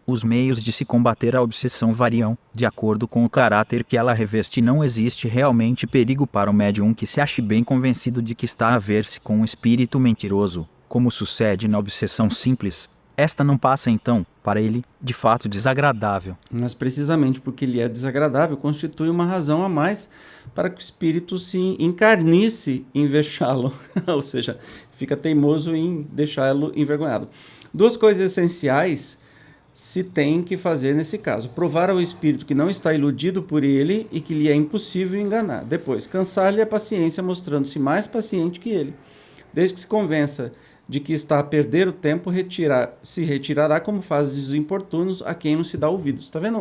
Os meios de se combater a obsessão variam, de acordo com o caráter que ela reveste. Não existe realmente perigo para o médium que se ache bem convencido de que está a ver-se com um espírito mentiroso, como sucede na obsessão simples. Esta não passa então, para ele, de fato desagradável. Mas precisamente porque ele é desagradável, constitui uma razão a mais para que o espírito se encarnice em vexá-lo, ou seja, fica teimoso em deixá-lo envergonhado. Duas coisas essenciais se tem que fazer nesse caso: provar ao espírito que não está iludido por ele e que lhe é impossível enganar. Depois, cansar-lhe a paciência, mostrando-se mais paciente que ele. Desde que se convença de que está a perder o tempo, se retirará como fazem os importunos a quem não se dá ouvidos. Está vendo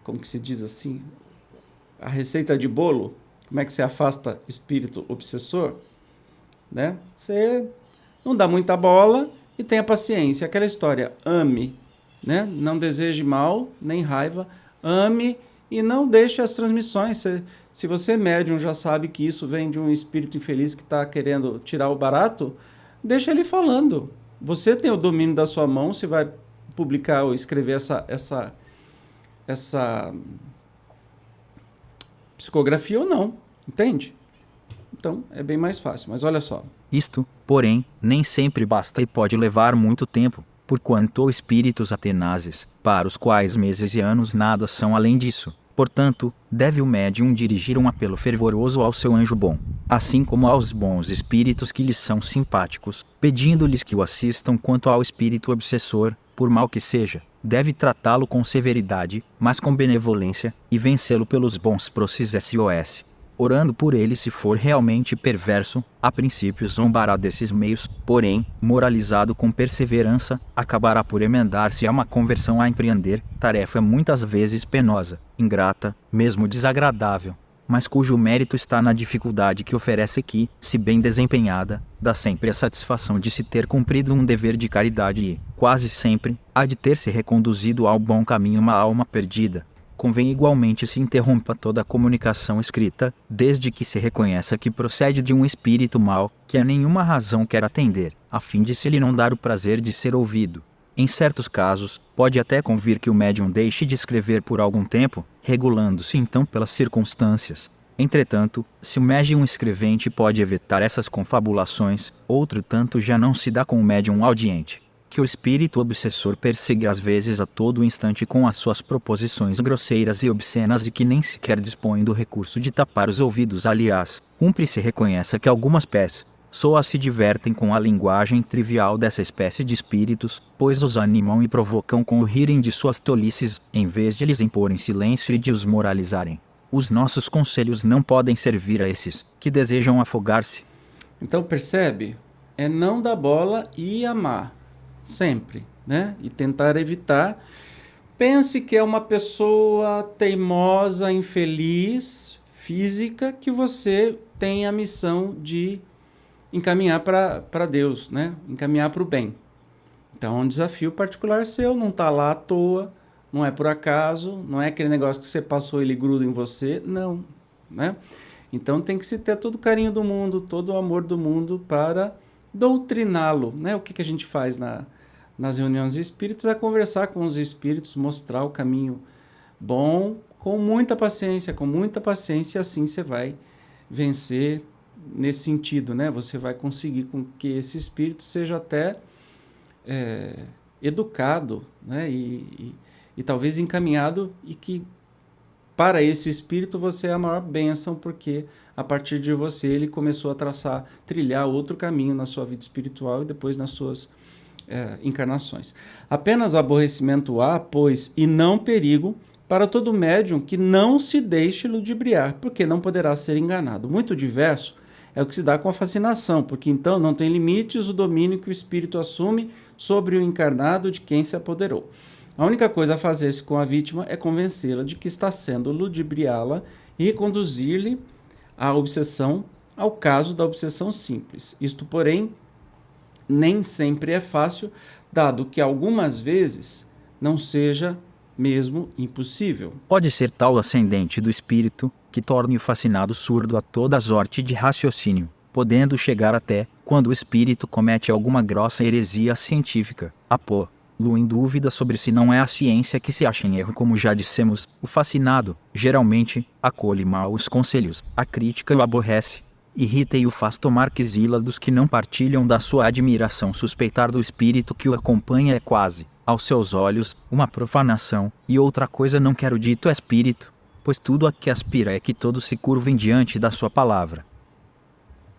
como que se diz assim? A receita de bolo? Como é que se afasta espírito obsessor? Né? Você não dá muita bola e tenha paciência. Aquela história, ame, né? Não deseje mal, nem raiva, ame e não deixe as transmissões. Se você é médium, já sabe que isso vem de um espírito infeliz que está querendo tirar o barato, deixa ele falando. Você tem o domínio da sua mão, se vai publicar ou escrever essa psicografia ou não, entende? Então, é bem mais fácil, mas olha só. Isto, porém, nem sempre basta e pode levar muito tempo, porquanto há espíritos atenazes, para os quais meses e anos nada são além disso. Portanto, deve o médium dirigir um apelo fervoroso ao seu anjo bom, assim como aos bons espíritos que lhes são simpáticos, pedindo-lhes que o assistam. Quanto ao espírito obsessor, por mal que seja, deve tratá-lo com severidade, mas com benevolência, e vencê-lo pelos bons SOS. Orando por ele. Se for realmente perverso, a princípio zombará desses meios, porém, moralizado com perseverança, acabará por emendar-se a uma conversão a empreender, tarefa muitas vezes penosa, ingrata, mesmo desagradável, mas cujo mérito está na dificuldade que oferece, que, se bem desempenhada, dá sempre a satisfação de se ter cumprido um dever de caridade e, quase sempre, há de ter se reconduzido ao bom caminho uma alma perdida. Convém igualmente se interrompa toda a comunicação escrita, desde que se reconheça que procede de um espírito mau, que a nenhuma razão quer atender, a fim de se lhe não dar o prazer de ser ouvido. Em certos casos, pode até convir que o médium deixe de escrever por algum tempo, regulando-se então pelas circunstâncias. Entretanto, se o médium escrevente pode evitar essas confabulações, outro tanto já não se dá com o médium audiente, que o espírito obsessor persegue às vezes a todo instante com as suas proposições grosseiras e obscenas e que nem sequer dispõe do recurso de tapar os ouvidos. Aliás, cumpre se reconheça que algumas pessoas se divertem com a linguagem trivial dessa espécie de espíritos, pois os animam e provocam com o rirem de suas tolices, em vez de lhes imporem silêncio e de os moralizarem. Os nossos conselhos não podem servir a esses que desejam afogar-se. Então percebe? É não dar bola e amar. Sempre, né? E tentar evitar. Pense que é uma pessoa teimosa, infeliz, física, que você tem a missão de encaminhar para Deus, né? Encaminhar para o bem. Então é um desafio particular seu, não está lá à toa, não é por acaso, não é aquele negócio que você passou e ele gruda em você, não, né? Então tem que se ter todo o carinho do mundo, todo o amor do mundo para doutriná-lo, né? O que a gente faz nas reuniões de espíritos é conversar com os espíritos, mostrar o caminho bom, com muita paciência, assim você vai vencer nesse sentido, né? Você vai conseguir com que esse espírito seja até educado, né? E e talvez encaminhado, e que para esse espírito você é a maior bênção, porque a partir de você ele começou a trilhar outro caminho na sua vida espiritual e depois nas suas encarnações. Apenas aborrecimento há, pois, e não perigo, para todo médium que não se deixe ludibriar, porque não poderá ser enganado. Muito diverso é o que se dá com a fascinação, porque então não tem limites o domínio que o espírito assume sobre o encarnado de quem se apoderou. A única coisa a fazer-se com a vítima é convencê-la de que está sendo ludibriá-la e reconduzir-lhe a obsessão ao caso da obsessão simples. Isto, porém, nem sempre é fácil, dado que algumas vezes não seja mesmo impossível. Pode ser tal ascendente do espírito que torne o fascinado surdo a toda sorte de raciocínio, podendo chegar até, quando o espírito comete alguma grossa heresia científica, a pô-lo em dúvida sobre se não é a ciência que se acha em erro. Como já dissemos, o fascinado, geralmente, acolhe mal os conselhos, a crítica o aborrece, irrita e o faz tomar quisila dos que não partilham da sua admiração. Suspeitar do espírito que o acompanha é quase, aos seus olhos, uma profanação, e outra coisa não quero dito espírito, pois tudo a que aspira é que todos se curvem diante da sua palavra.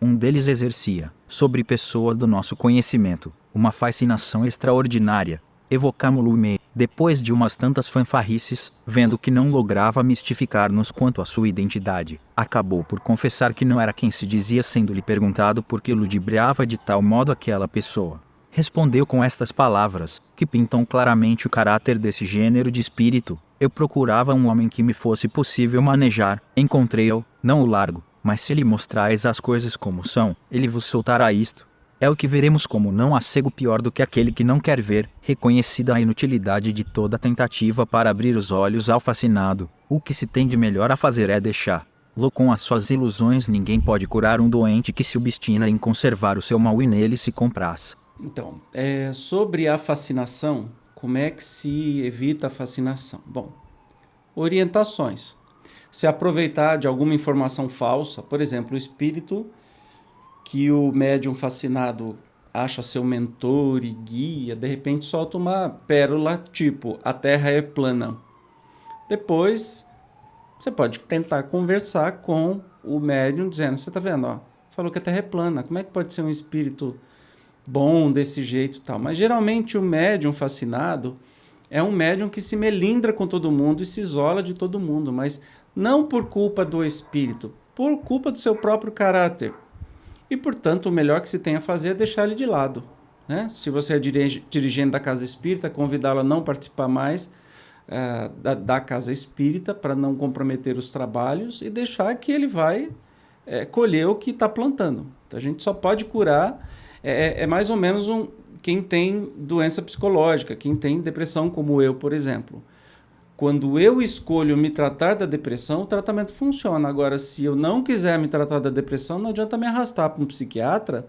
Um deles exercia, sobre pessoa do nosso conhecimento, uma fascinação extraordinária. Evocámo-lo depois de umas tantas fanfarrices, vendo que não lograva mistificar-nos quanto à sua identidade, acabou por confessar que não era quem se dizia, sendo-lhe perguntado por que ludibriava de tal modo aquela pessoa. Respondeu com estas palavras, que pintam claramente o caráter desse gênero de espírito: eu procurava um homem que me fosse possível manejar, encontrei-o, não o largo, mas se lhe mostrais as coisas como são, ele vos soltará isto. É o que veremos, como não há cego pior do que aquele que não quer ver. Reconhecida a inutilidade de toda tentativa para abrir os olhos ao fascinado, o que se tem de melhor a fazer é deixá-lo com as suas ilusões. Ninguém pode curar um doente que se obstina em conservar o seu mal e nele se compraz. Então, sobre a fascinação, como é que se evita a fascinação? Bom, orientações. Se aproveitar de alguma informação falsa, por exemplo, o espírito que o médium fascinado acha seu mentor e guia, de repente solta uma pérola tipo: a Terra é plana. Depois, você pode tentar conversar com o médium dizendo: você está vendo, ó, falou que a Terra é plana, como é que pode ser um espírito bom desse jeito e tal? Mas geralmente o médium fascinado é um médium que se melindra com todo mundo e se isola de todo mundo, mas não por culpa do espírito, por culpa do seu próprio caráter. E, portanto, o melhor que se tem a fazer é deixar ele de lado, né? Se você é dirigente da casa espírita, convidá-lo a não participar mais da casa espírita para não comprometer os trabalhos e deixar que ele vai colher o que está plantando. Então, a gente só pode curar, mais ou menos quem tem doença psicológica, quem tem depressão, como eu, por exemplo. Quando eu escolho me tratar da depressão, o tratamento funciona. Agora, se eu não quiser me tratar da depressão, não adianta me arrastar para um psiquiatra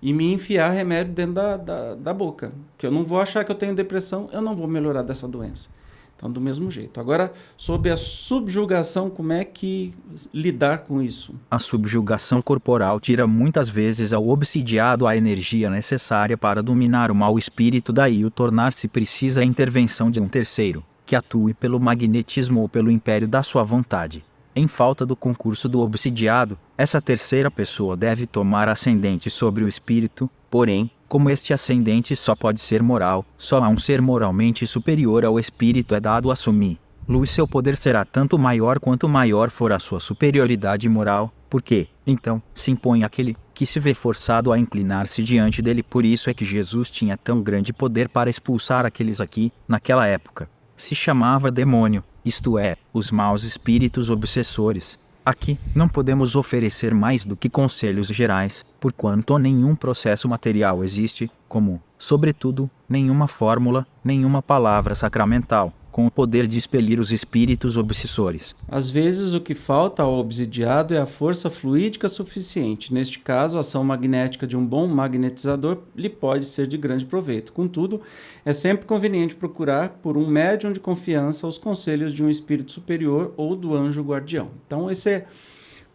e me enfiar remédio dentro da boca. Porque eu não vou achar que eu tenho depressão, eu não vou melhorar dessa doença. Então, do mesmo jeito. Agora, sobre a subjugação, como é que lidar com isso? A subjugação corporal tira muitas vezes ao obsidiado a energia necessária para dominar o mau espírito, daí o tornar-se precisa a intervenção de um terceiro, que atue pelo magnetismo ou pelo império da sua vontade. Em falta do concurso do obsidiado, essa terceira pessoa deve tomar ascendente sobre o espírito, porém, como este ascendente só pode ser moral, só a um ser moralmente superior ao espírito é dado assumir-lo, e seu poder será tanto maior quanto maior for a sua superioridade moral, porque, então, se impõe aquele que se vê forçado a inclinar-se diante dele. Por isso é que Jesus tinha tão grande poder para expulsar aqueles que, naquela época, se chamava demônio, isto é, os maus espíritos obsessores. Aqui, não podemos oferecer mais do que conselhos gerais, porquanto nenhum processo material existe, como, sobretudo, nenhuma fórmula, nenhuma palavra sacramental, com o poder de expelir os espíritos obsessores. Às vezes, o que falta ao obsidiado é a força fluídica suficiente. Neste caso, a ação magnética de um bom magnetizador lhe pode ser de grande proveito. Contudo, é sempre conveniente procurar, por um médium de confiança, os conselhos de um espírito superior ou do anjo guardião. Então,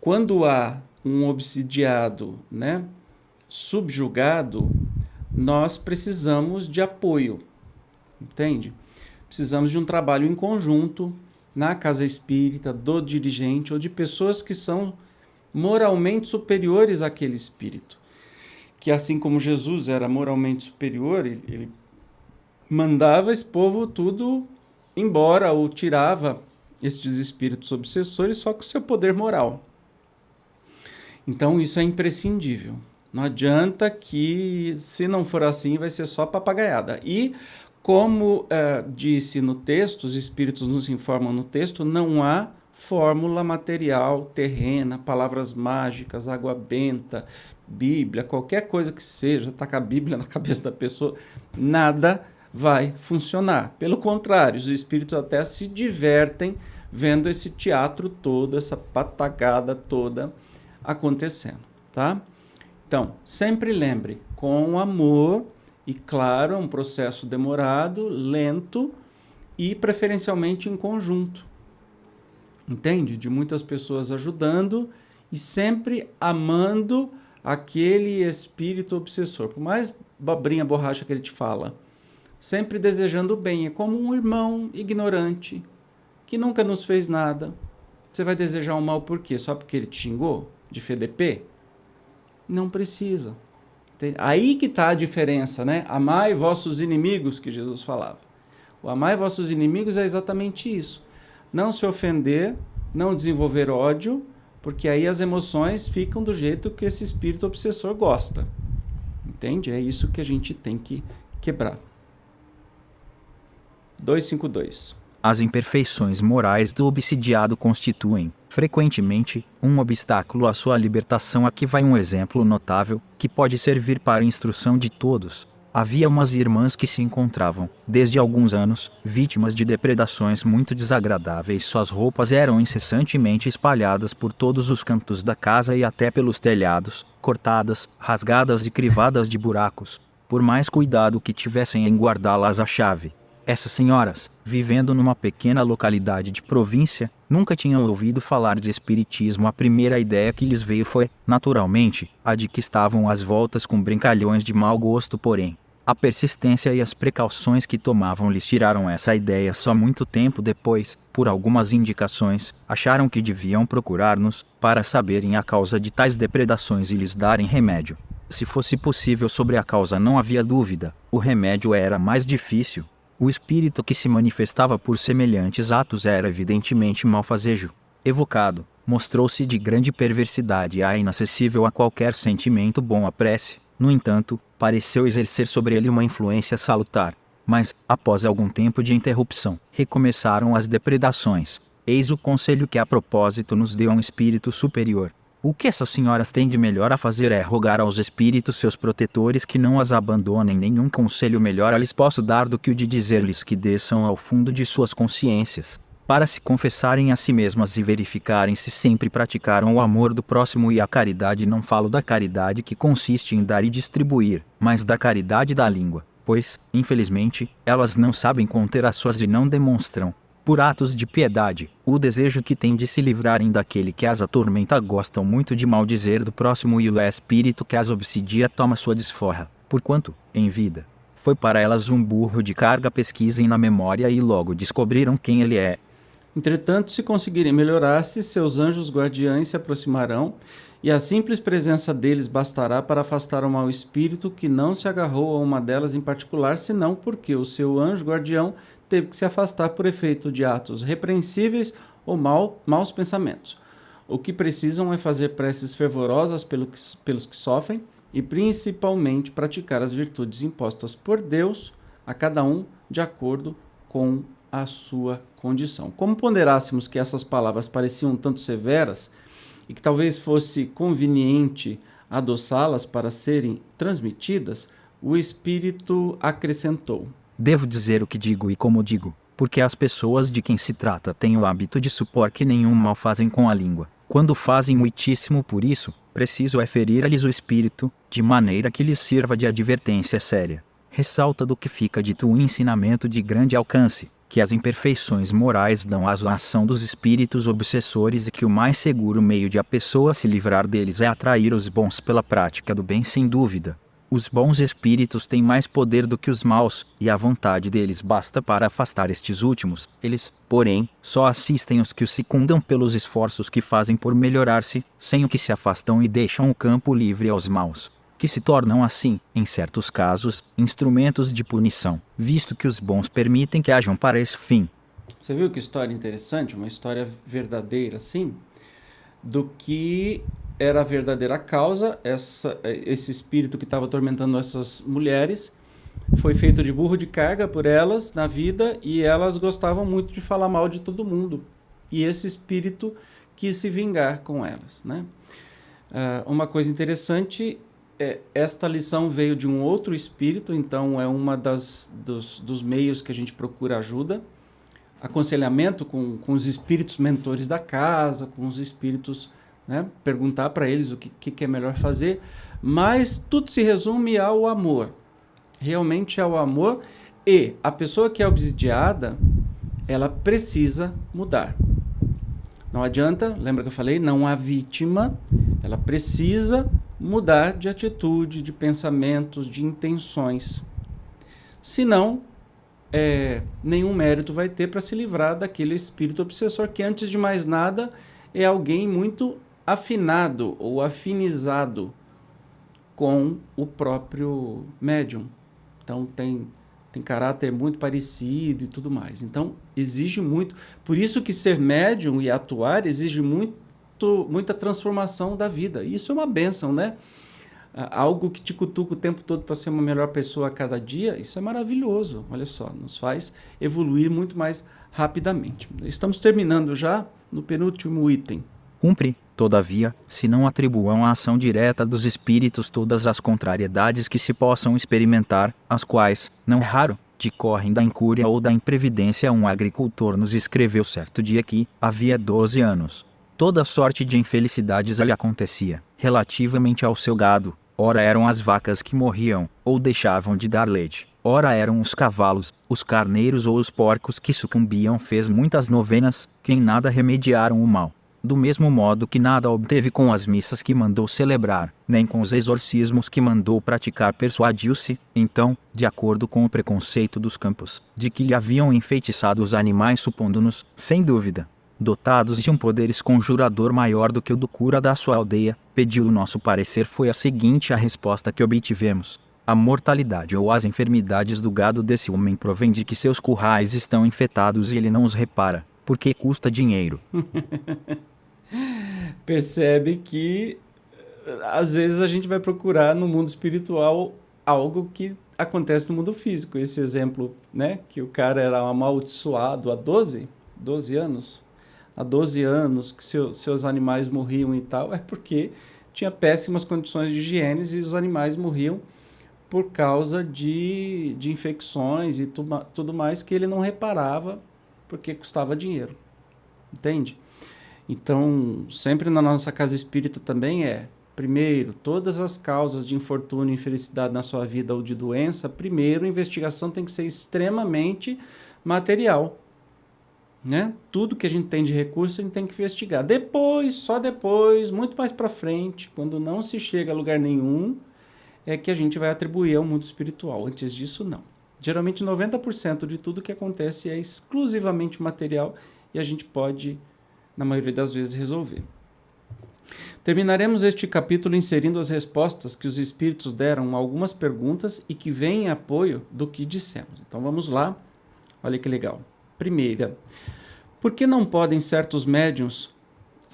quando há um obsidiado, né, subjugado, nós precisamos de apoio, entende? precisamos de um trabalho em conjunto na casa espírita, do dirigente ou de pessoas que são moralmente superiores àquele espírito. Que assim como Jesus era moralmente superior, ele mandava esse povo tudo embora ou tirava estes espíritos obsessores só com o seu poder moral. Então isso é imprescindível. Não adianta que, se não for assim, vai ser só papagaiada. E, como disse no texto, os espíritos nos informam no texto, não há fórmula material, terrena, palavras mágicas, água benta, Bíblia, qualquer coisa que seja, tacar a Bíblia na cabeça da pessoa, nada vai funcionar. Pelo contrário, os espíritos até se divertem vendo esse teatro todo, essa patagada toda acontecendo, tá? Então, sempre lembre, com amor, e claro, é um processo demorado, lento e preferencialmente em conjunto. Entende? De muitas pessoas ajudando e sempre amando aquele espírito obsessor. Por mais babrinha borracha que ele te fala, sempre desejando o bem. É como um irmão ignorante que nunca nos fez nada. Você vai desejar o mal por quê? Só porque ele te xingou de FDP? Não precisa. Aí que está a diferença, né? Amai vossos inimigos, que Jesus falava. O amai vossos inimigos é exatamente isso. Não se ofender, não desenvolver ódio, porque aí as emoções ficam do jeito que esse espírito obsessor gosta. Entende? É isso que a gente tem que quebrar. 252. As imperfeições morais do obsidiado constituem, frequentemente, um obstáculo à sua libertação. Aqui vai um exemplo notável, que pode servir para a instrução de todos. Havia umas irmãs que se encontravam, desde alguns anos, vítimas de depredações muito desagradáveis. Suas roupas eram incessantemente espalhadas por todos os cantos da casa e até pelos telhados, cortadas, rasgadas e crivadas de buracos, por mais cuidado que tivessem em guardá-las à chave. Essas senhoras, vivendo numa pequena localidade de província, nunca tinham ouvido falar de espiritismo. A primeira ideia que lhes veio foi, naturalmente, a de que estavam às voltas com brincalhões de mau gosto. Porém, a persistência e as precauções que tomavam lhes tiraram essa ideia. Só muito tempo depois, por algumas indicações, acharam que deviam procurar-nos, para saberem a causa de tais depredações e lhes darem remédio. Se fosse possível sobre a causa não havia dúvida, o remédio era mais difícil. O espírito que se manifestava por semelhantes atos era evidentemente malfazejo. Evocado, mostrou-se de grande perversidade e inacessível a qualquer sentimento bom. A prece, no entanto, pareceu exercer sobre ele uma influência salutar. Mas, após algum tempo de interrupção, recomeçaram as depredações. Eis o conselho que a propósito nos deu um espírito superior. O que essas senhoras têm de melhor a fazer é rogar aos espíritos seus protetores que não as abandonem. Nenhum conselho melhor lhes posso dar do que o de dizer-lhes que desçam ao fundo de suas consciências, para se confessarem a si mesmas e verificarem se sempre praticaram o amor do próximo e a caridade. Não falo da caridade que consiste em dar e distribuir, mas da caridade da língua, pois, infelizmente, elas não sabem conter as suas e não demonstram, por atos de piedade, o desejo que têm de se livrarem daquele que as atormenta. Gostam muito de maldizer do próximo e o espírito que as obsidia toma sua desforra, porquanto, em vida, foi para elas um burro de carga. Pesquisem na memória e logo descobriram quem ele é. Entretanto, se conseguirem melhorar-se, seus anjos guardiães se aproximarão, e a simples presença deles bastará para afastar o mau espírito que não se agarrou a uma delas em particular, senão porque o seu anjo guardião teve que se afastar por efeito de atos repreensíveis ou maus pensamentos. O que precisam é fazer preces fervorosas pelos que sofrem e principalmente praticar as virtudes impostas por Deus a cada um de acordo com a sua condição. Como ponderássemos que essas palavras pareciam um tanto severas e que talvez fosse conveniente adoçá-las para serem transmitidas, o Espírito acrescentou: Devo dizer o que digo e como digo, porque as pessoas de quem se trata têm o hábito de supor que nenhum mal fazem com a língua, quando fazem muitíssimo. Por isso, preciso é ferir-lhes o espírito, de maneira que lhes sirva de advertência séria. Ressalta do que fica dito um ensinamento de grande alcance, que as imperfeições morais dão à ação dos espíritos obsessores e que o mais seguro meio de a pessoa se livrar deles é atrair os bons pela prática do bem. Sem dúvida, Os bons espíritos têm mais poder do que os maus, e a vontade deles basta para afastar estes últimos. Eles, porém, só assistem os que os secundam pelos esforços que fazem por melhorar-se, sem o que se afastam e deixam o campo livre aos maus, que se tornam assim, em certos casos, instrumentos de punição, visto que os bons permitem que hajam para esse fim. Você viu que história interessante? Uma história verdadeira, assim, do que era a verdadeira causa. Esse espírito que estava atormentando essas mulheres foi feito de burro de carga por elas na vida, e elas gostavam muito de falar mal de todo mundo. E esse espírito quis se vingar com elas, né? Uma coisa interessante, esta lição veio de um outro espírito, então é uma dos meios que a gente procura ajuda, aconselhamento com os espíritos mentores da casa, com os espíritos, né? Perguntar para eles o que é melhor fazer, mas tudo se resume ao amor, realmente ao amor, e a pessoa que é obsidiada, ela precisa mudar. Não adianta, lembra que eu falei, não há vítima, ela precisa mudar de atitude, de pensamentos, de intenções. Senão, nenhum mérito vai ter para se livrar daquele espírito obsessor, que antes de mais nada é alguém muito afinado ou afinizado com o próprio médium. Então tem caráter muito parecido e tudo mais. Então exige muito. Por isso que ser médium e atuar exige muita transformação da vida. E isso é uma bênção, né? Algo que te cutuca o tempo todo para ser uma melhor pessoa a cada dia, isso é maravilhoso. Olha só, nos faz evoluir muito mais rapidamente. Estamos terminando já no penúltimo item. Cumpre, todavia, se não atribuam à ação direta dos espíritos todas as contrariedades que se possam experimentar, as quais, não é raro, decorrem da incúria ou da imprevidência. Um agricultor nos escreveu certo dia que, havia 12 anos, toda sorte de infelicidades lhe acontecia, relativamente ao seu gado. Ora eram as vacas que morriam, ou deixavam de dar leite. Ora eram os cavalos, os carneiros ou os porcos que sucumbiam. Fez muitas novenas, que em nada remediaram o mal. Do mesmo modo que nada obteve com as missas que mandou celebrar, nem com os exorcismos que mandou praticar. Persuadiu-se, então, de acordo com o preconceito dos campos, de que lhe haviam enfeitiçado os animais, supondo-nos, sem dúvida, dotados de um poder esconjurador maior do que o do cura da sua aldeia. Pediu o nosso parecer. Foi a seguinte a resposta que obtivemos: a mortalidade ou as enfermidades do gado desse homem provém de que seus currais estão infectados e ele não os repara, porque custa dinheiro. Percebe que às vezes a gente vai procurar no mundo espiritual algo que acontece no mundo físico. Esse exemplo, né, que o cara era amaldiçoado há 12 anos, há 12 anos que seus animais morriam e tal, é porque tinha péssimas condições de higiene e os animais morriam por causa de infecções e tudo mais, que ele não reparava porque custava dinheiro. Entende? Então, sempre na nossa casa espírita também primeiro, todas as causas de infortúnio e infelicidade na sua vida ou de doença, primeiro a investigação tem que ser extremamente material, né? Tudo que a gente tem de recurso a gente tem que investigar. Depois, só depois, muito mais para frente, quando não se chega a lugar nenhum, é que a gente vai atribuir ao mundo espiritual. Antes disso, não. Geralmente 90% de tudo que acontece é exclusivamente material e a gente pode, na maioria das vezes, resolver. Terminaremos este capítulo inserindo as respostas que os espíritos deram a algumas perguntas e que vêm em apoio do que dissemos. Então vamos lá, olha que legal. Primeira, por que não podem certos médiuns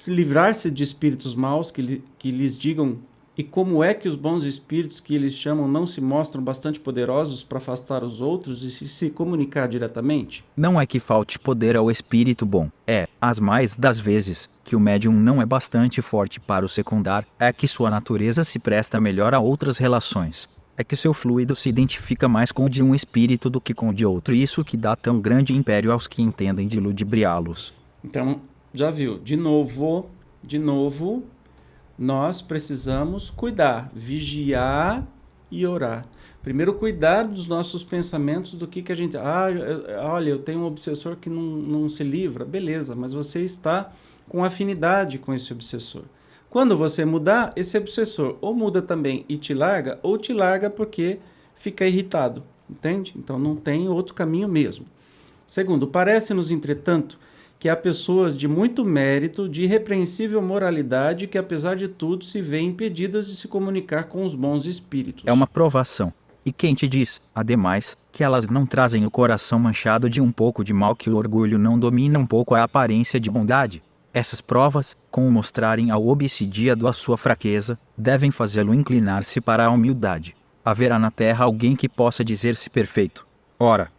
livrar-se de espíritos maus que lhes digam, e como é que os bons espíritos que eles chamam não se mostram bastante poderosos para afastar os outros e se comunicar diretamente? Não é que falte poder ao espírito bom, as mais das vezes, que o médium não é bastante forte para o secundar, é que sua natureza se presta melhor a outras relações. É que seu fluido se identifica mais com o de um espírito do que com o de outro, isso que dá tão grande império aos que entendem de ludibriá-los. Então, já viu, de novo, nós precisamos cuidar, vigiar e orar. Primeiro, cuidar dos nossos pensamentos, do que a gente... olha, eu tenho um obsessor que não se livra. Beleza, mas você está com afinidade com esse obsessor. Quando você mudar, esse obsessor ou muda também e te larga, ou te larga porque fica irritado, entende? Então não tem outro caminho mesmo. Segundo, parece-nos, entretanto, que há pessoas de muito mérito, de irrepreensível moralidade, que apesar de tudo se veem impedidas de se comunicar com os bons espíritos. É uma provação. E quem te diz, ademais, que elas não trazem o coração manchado de um pouco de mal, que o orgulho não domina um pouco a aparência de bondade? Essas provas, com o mostrarem ao obsidiado a sua fraqueza, devem fazê-lo inclinar-se para a humildade. Haverá na terra alguém que possa dizer-se perfeito. Ora,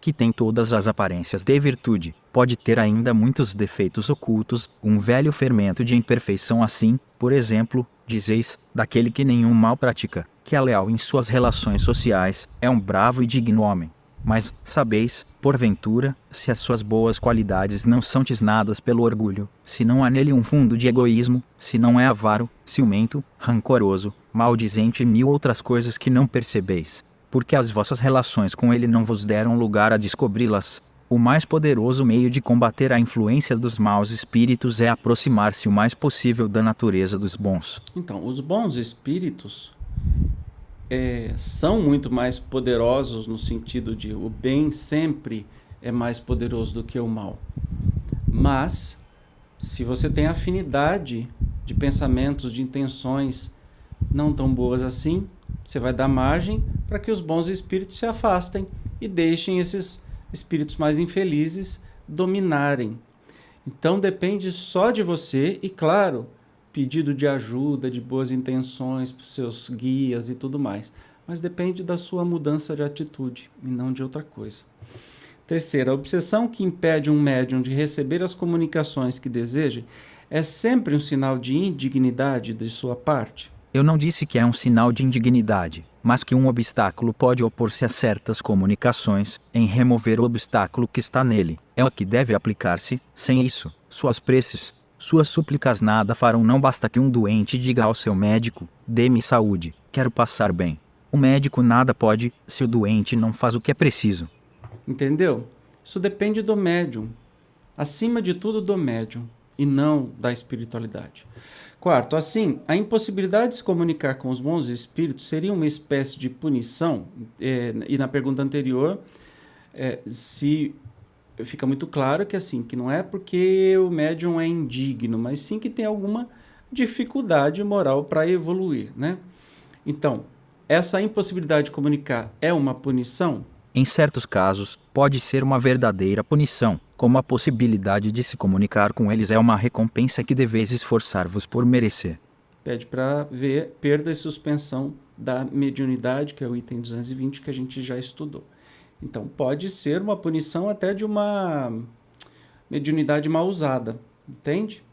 que tem todas as aparências de virtude, pode ter ainda muitos defeitos ocultos, um velho fermento de imperfeição assim, por exemplo, dizeis, daquele que nenhum mal pratica, que é leal em suas relações sociais, é um bravo e digno homem. Mas, sabeis, porventura, se as suas boas qualidades não são tisnadas pelo orgulho, se não há nele um fundo de egoísmo, se não é avaro, ciumento, rancoroso, maldizente e mil outras coisas que não percebeis, porque as vossas relações com ele não vos deram lugar a descobri-las. O mais poderoso meio de combater a influência dos maus espíritos é aproximar-se o mais possível da natureza dos bons. Então, os bons espíritos são muito mais poderosos no sentido de o bem sempre é mais poderoso do que o mal. Mas, se você tem afinidade de pensamentos, de intenções não tão boas assim, você vai dar margem para que os bons espíritos se afastem e deixem esses espíritos mais infelizes dominarem. Então depende só de você e, claro, pedido de ajuda, de boas intenções para os seus guias e tudo mais. Mas depende da sua mudança de atitude e não de outra coisa. Terceira, a obsessão que impede um médium de receber as comunicações que deseja é sempre um sinal de indignidade de sua parte? Eu não disse que é um sinal de indignidade, mas que um obstáculo pode opor-se a certas comunicações, em remover o obstáculo que está nele. É o que deve aplicar-se. Sem isso, suas preces, suas súplicas nada farão. Não basta que um doente diga ao seu médico, dê-me saúde, quero passar bem. O médico nada pode, se o doente não faz o que é preciso. Entendeu? Isso depende do médium. Acima de tudo do médium, e não da espiritualidade. Quarto, assim, a impossibilidade de se comunicar com os bons espíritos seria uma espécie de punição? E na pergunta anterior, se fica muito claro que assim, que não é porque o médium é indigno, mas sim que tem alguma dificuldade moral para evoluir, né? Então, essa impossibilidade de comunicar é uma punição? Em certos casos, pode ser uma verdadeira punição, como a possibilidade de se comunicar com eles é uma recompensa que deveis esforçar-vos por merecer. Pede para ver perda e suspensão da mediunidade, que é o item 220 que a gente já estudou. Então, pode ser uma punição até de uma mediunidade mal usada, entende?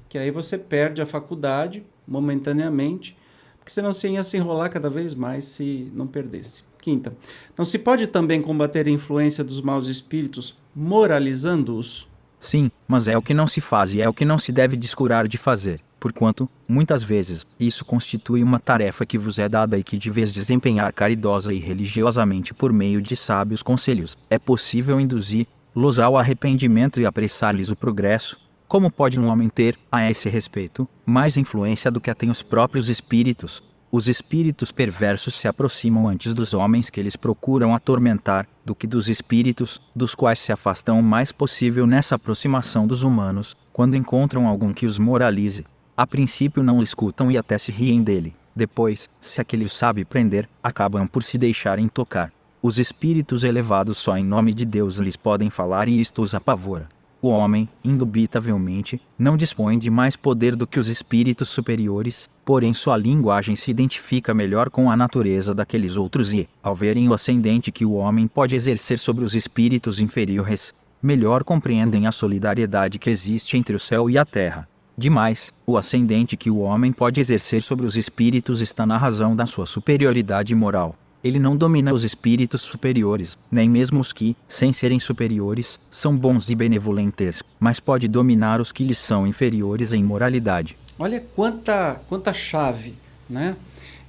Que aí você perde a faculdade momentaneamente, porque senão você ia se enrolar cada vez mais se não perdesse. Quinta, não se pode também combater a influência dos maus espíritos moralizando-os? Sim, mas é o que não se faz e é o que não se deve descurar de fazer, porquanto, muitas vezes, isso constitui uma tarefa que vos é dada e que deveis desempenhar caridosa e religiosamente por meio de sábios conselhos. É possível induzir-los ao arrependimento e apressar-lhes o progresso. Como pode um homem ter, a esse respeito, mais influência do que a tem os próprios espíritos? Os espíritos perversos se aproximam antes dos homens que eles procuram atormentar, do que dos espíritos, dos quais se afastam o mais possível. Nessa aproximação dos humanos, quando encontram algum que os moralize, a princípio não o escutam e até se riem dele. Depois, se aquele os sabe prender, acabam por se deixarem tocar. Os espíritos elevados só em nome de Deus lhes podem falar e isto os apavora. O homem, indubitavelmente, não dispõe de mais poder do que os espíritos superiores, porém sua linguagem se identifica melhor com a natureza daqueles outros e, ao verem o ascendente que o homem pode exercer sobre os espíritos inferiores, melhor compreendem a solidariedade que existe entre o céu e a terra. Demais, o ascendente que o homem pode exercer sobre os espíritos está na razão da sua superioridade moral. Ele não domina os espíritos superiores, nem mesmo os que, sem serem superiores, são bons e benevolentes, mas pode dominar os que lhes são inferiores em moralidade. Olha quanta chave, né?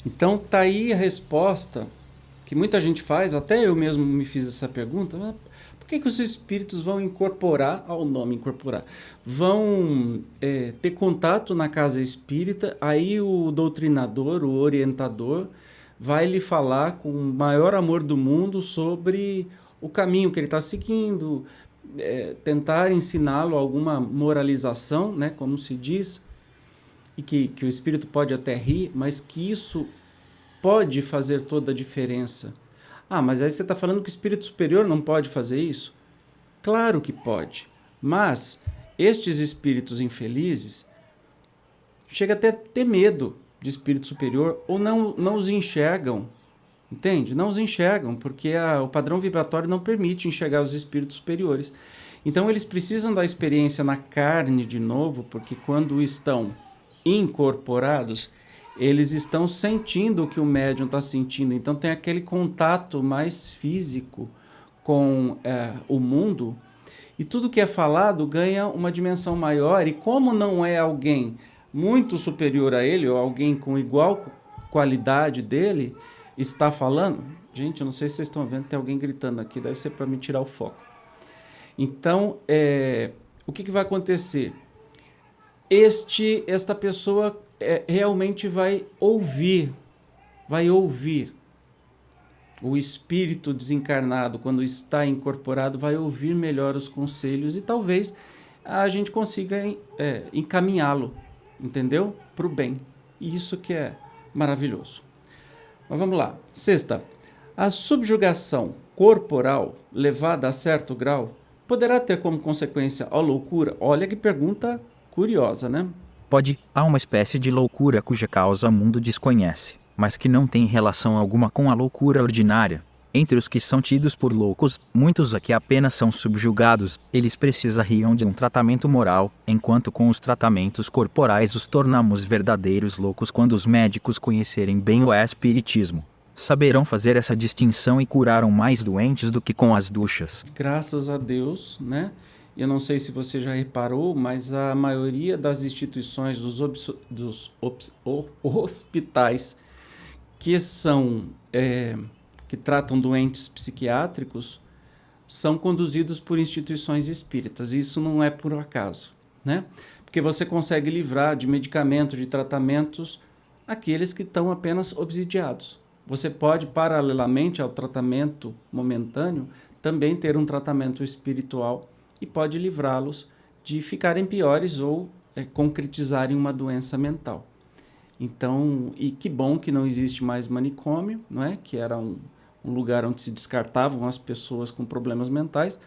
Então tá aí a resposta que muita gente faz, até eu mesmo me fiz essa pergunta, por Por que os espíritos vão incorporar, ao nome incorporar, vão ter contato na casa espírita, aí o doutrinador, o orientador, vai lhe falar com o maior amor do mundo sobre o caminho que ele está seguindo, tentar ensiná-lo alguma moralização, né, como se diz, e que o espírito pode até rir, mas que isso pode fazer toda a diferença. Ah, mas aí você está falando que o espírito superior não pode fazer isso? Claro que pode, mas estes espíritos infelizes chegam até a ter medo de espírito superior ou não os enxergam, entende? Não os enxergam, porque o padrão vibratório não permite enxergar os espíritos superiores. Então eles precisam da experiência na carne de novo, porque quando estão incorporados, eles estão sentindo o que o médium está sentindo. Então tem aquele contato mais físico com o mundo, e tudo que é falado ganha uma dimensão maior, e como não é alguém muito superior a ele, ou alguém com igual qualidade dele, está falando... Gente, eu não sei se vocês estão vendo, tem alguém gritando aqui, deve ser para me tirar o foco. Então, o que vai acontecer? Esta pessoa realmente vai ouvir o espírito desencarnado, quando está incorporado, vai ouvir melhor os conselhos e talvez a gente consiga encaminhá-lo, entendeu? Para o bem. E isso que é maravilhoso. Mas vamos lá. Sexta, a subjugação corporal levada a certo grau poderá ter como consequência a loucura? Olha que pergunta curiosa, né? Há uma espécie de loucura cuja causa o mundo desconhece, mas que não tem relação alguma com a loucura ordinária. Entre os que são tidos por loucos, muitos aqui apenas são subjugados, eles precisariam de um tratamento moral, enquanto com os tratamentos corporais os tornamos verdadeiros loucos. Quando os médicos conhecerem bem o espiritismo, saberão fazer essa distinção e curaram mais doentes do que com as duchas. Graças a Deus, né? Eu não sei se você já reparou, mas a maioria das instituições, dos hospitais que tratam doentes psiquiátricos são conduzidos por instituições espíritas. Isso não é por acaso, né? Porque você consegue livrar de medicamentos, de tratamentos, aqueles que estão apenas obsidiados. Você pode, paralelamente ao tratamento momentâneo, também ter um tratamento espiritual e pode livrá-los de ficarem piores ou concretizarem uma doença mental. Então, e que bom que não existe mais manicômio, não é? Que era um lugar onde se descartavam as pessoas com problemas mentais.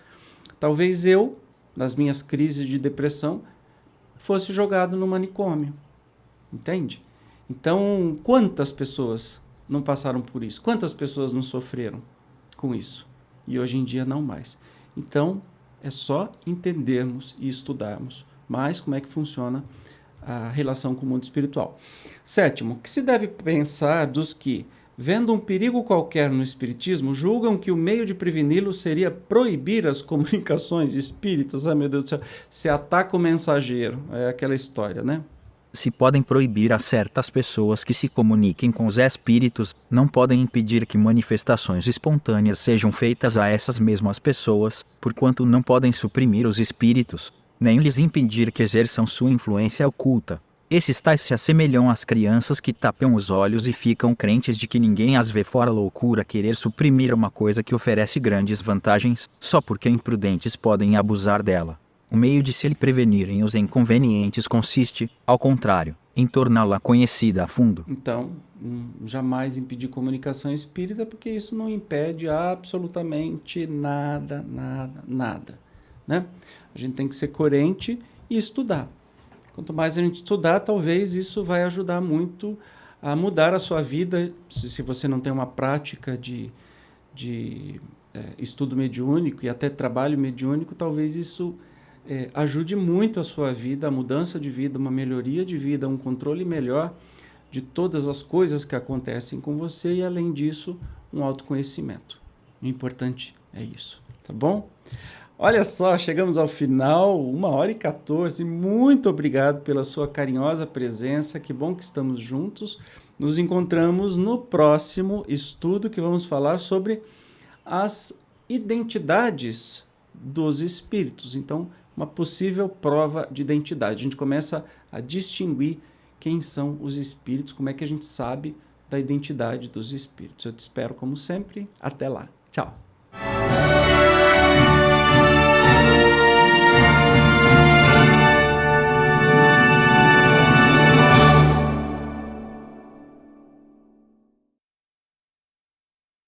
Talvez eu, nas minhas crises de depressão, fosse jogado no manicômio, entende? Então, quantas pessoas não passaram por isso? Quantas pessoas não sofreram com isso? E hoje em dia não mais. Então, é só entendermos e estudarmos mais como é que funciona a relação com o mundo espiritual. Sétimo, o que se deve pensar dos que, vendo um perigo qualquer no espiritismo, julgam que o meio de preveni-lo seria proibir as comunicações espíritas? Ai, meu Deus do céu, se ataca o mensageiro, é aquela história, né? Se podem proibir a certas pessoas que se comuniquem com os espíritos, não podem impedir que manifestações espontâneas sejam feitas a essas mesmas pessoas, porquanto não podem suprimir os espíritos, nem lhes impedir que exerçam sua influência oculta. Esses tais se assemelham às crianças que tapam os olhos e ficam crentes de que ninguém as vê. Fora loucura querer suprimir uma coisa que oferece grandes vantagens, só porque imprudentes podem abusar dela. O meio de se lhe prevenirem os inconvenientes consiste, ao contrário, em torná-la conhecida a fundo. Então, jamais impedir comunicação espírita, porque isso não impede absolutamente nada, né? A gente tem que ser coerente e estudar. Quanto mais a gente estudar, talvez isso vai ajudar muito a mudar a sua vida. Se você não tem uma prática de estudo mediúnico e até trabalho mediúnico, talvez isso ajude muito a sua vida, a mudança de vida, uma melhoria de vida, um controle melhor de todas as coisas que acontecem com você e, além disso, um autoconhecimento. O importante é isso, tá bom? Olha só, chegamos ao final, 1h14. Muito obrigado pela sua carinhosa presença, que bom que estamos juntos. Nos encontramos no próximo estudo, que vamos falar sobre as identidades dos espíritos. Então, uma possível prova de identidade. A gente começa a distinguir quem são os espíritos, como é que a gente sabe da identidade dos espíritos. Eu te espero como sempre. Até lá. Tchau.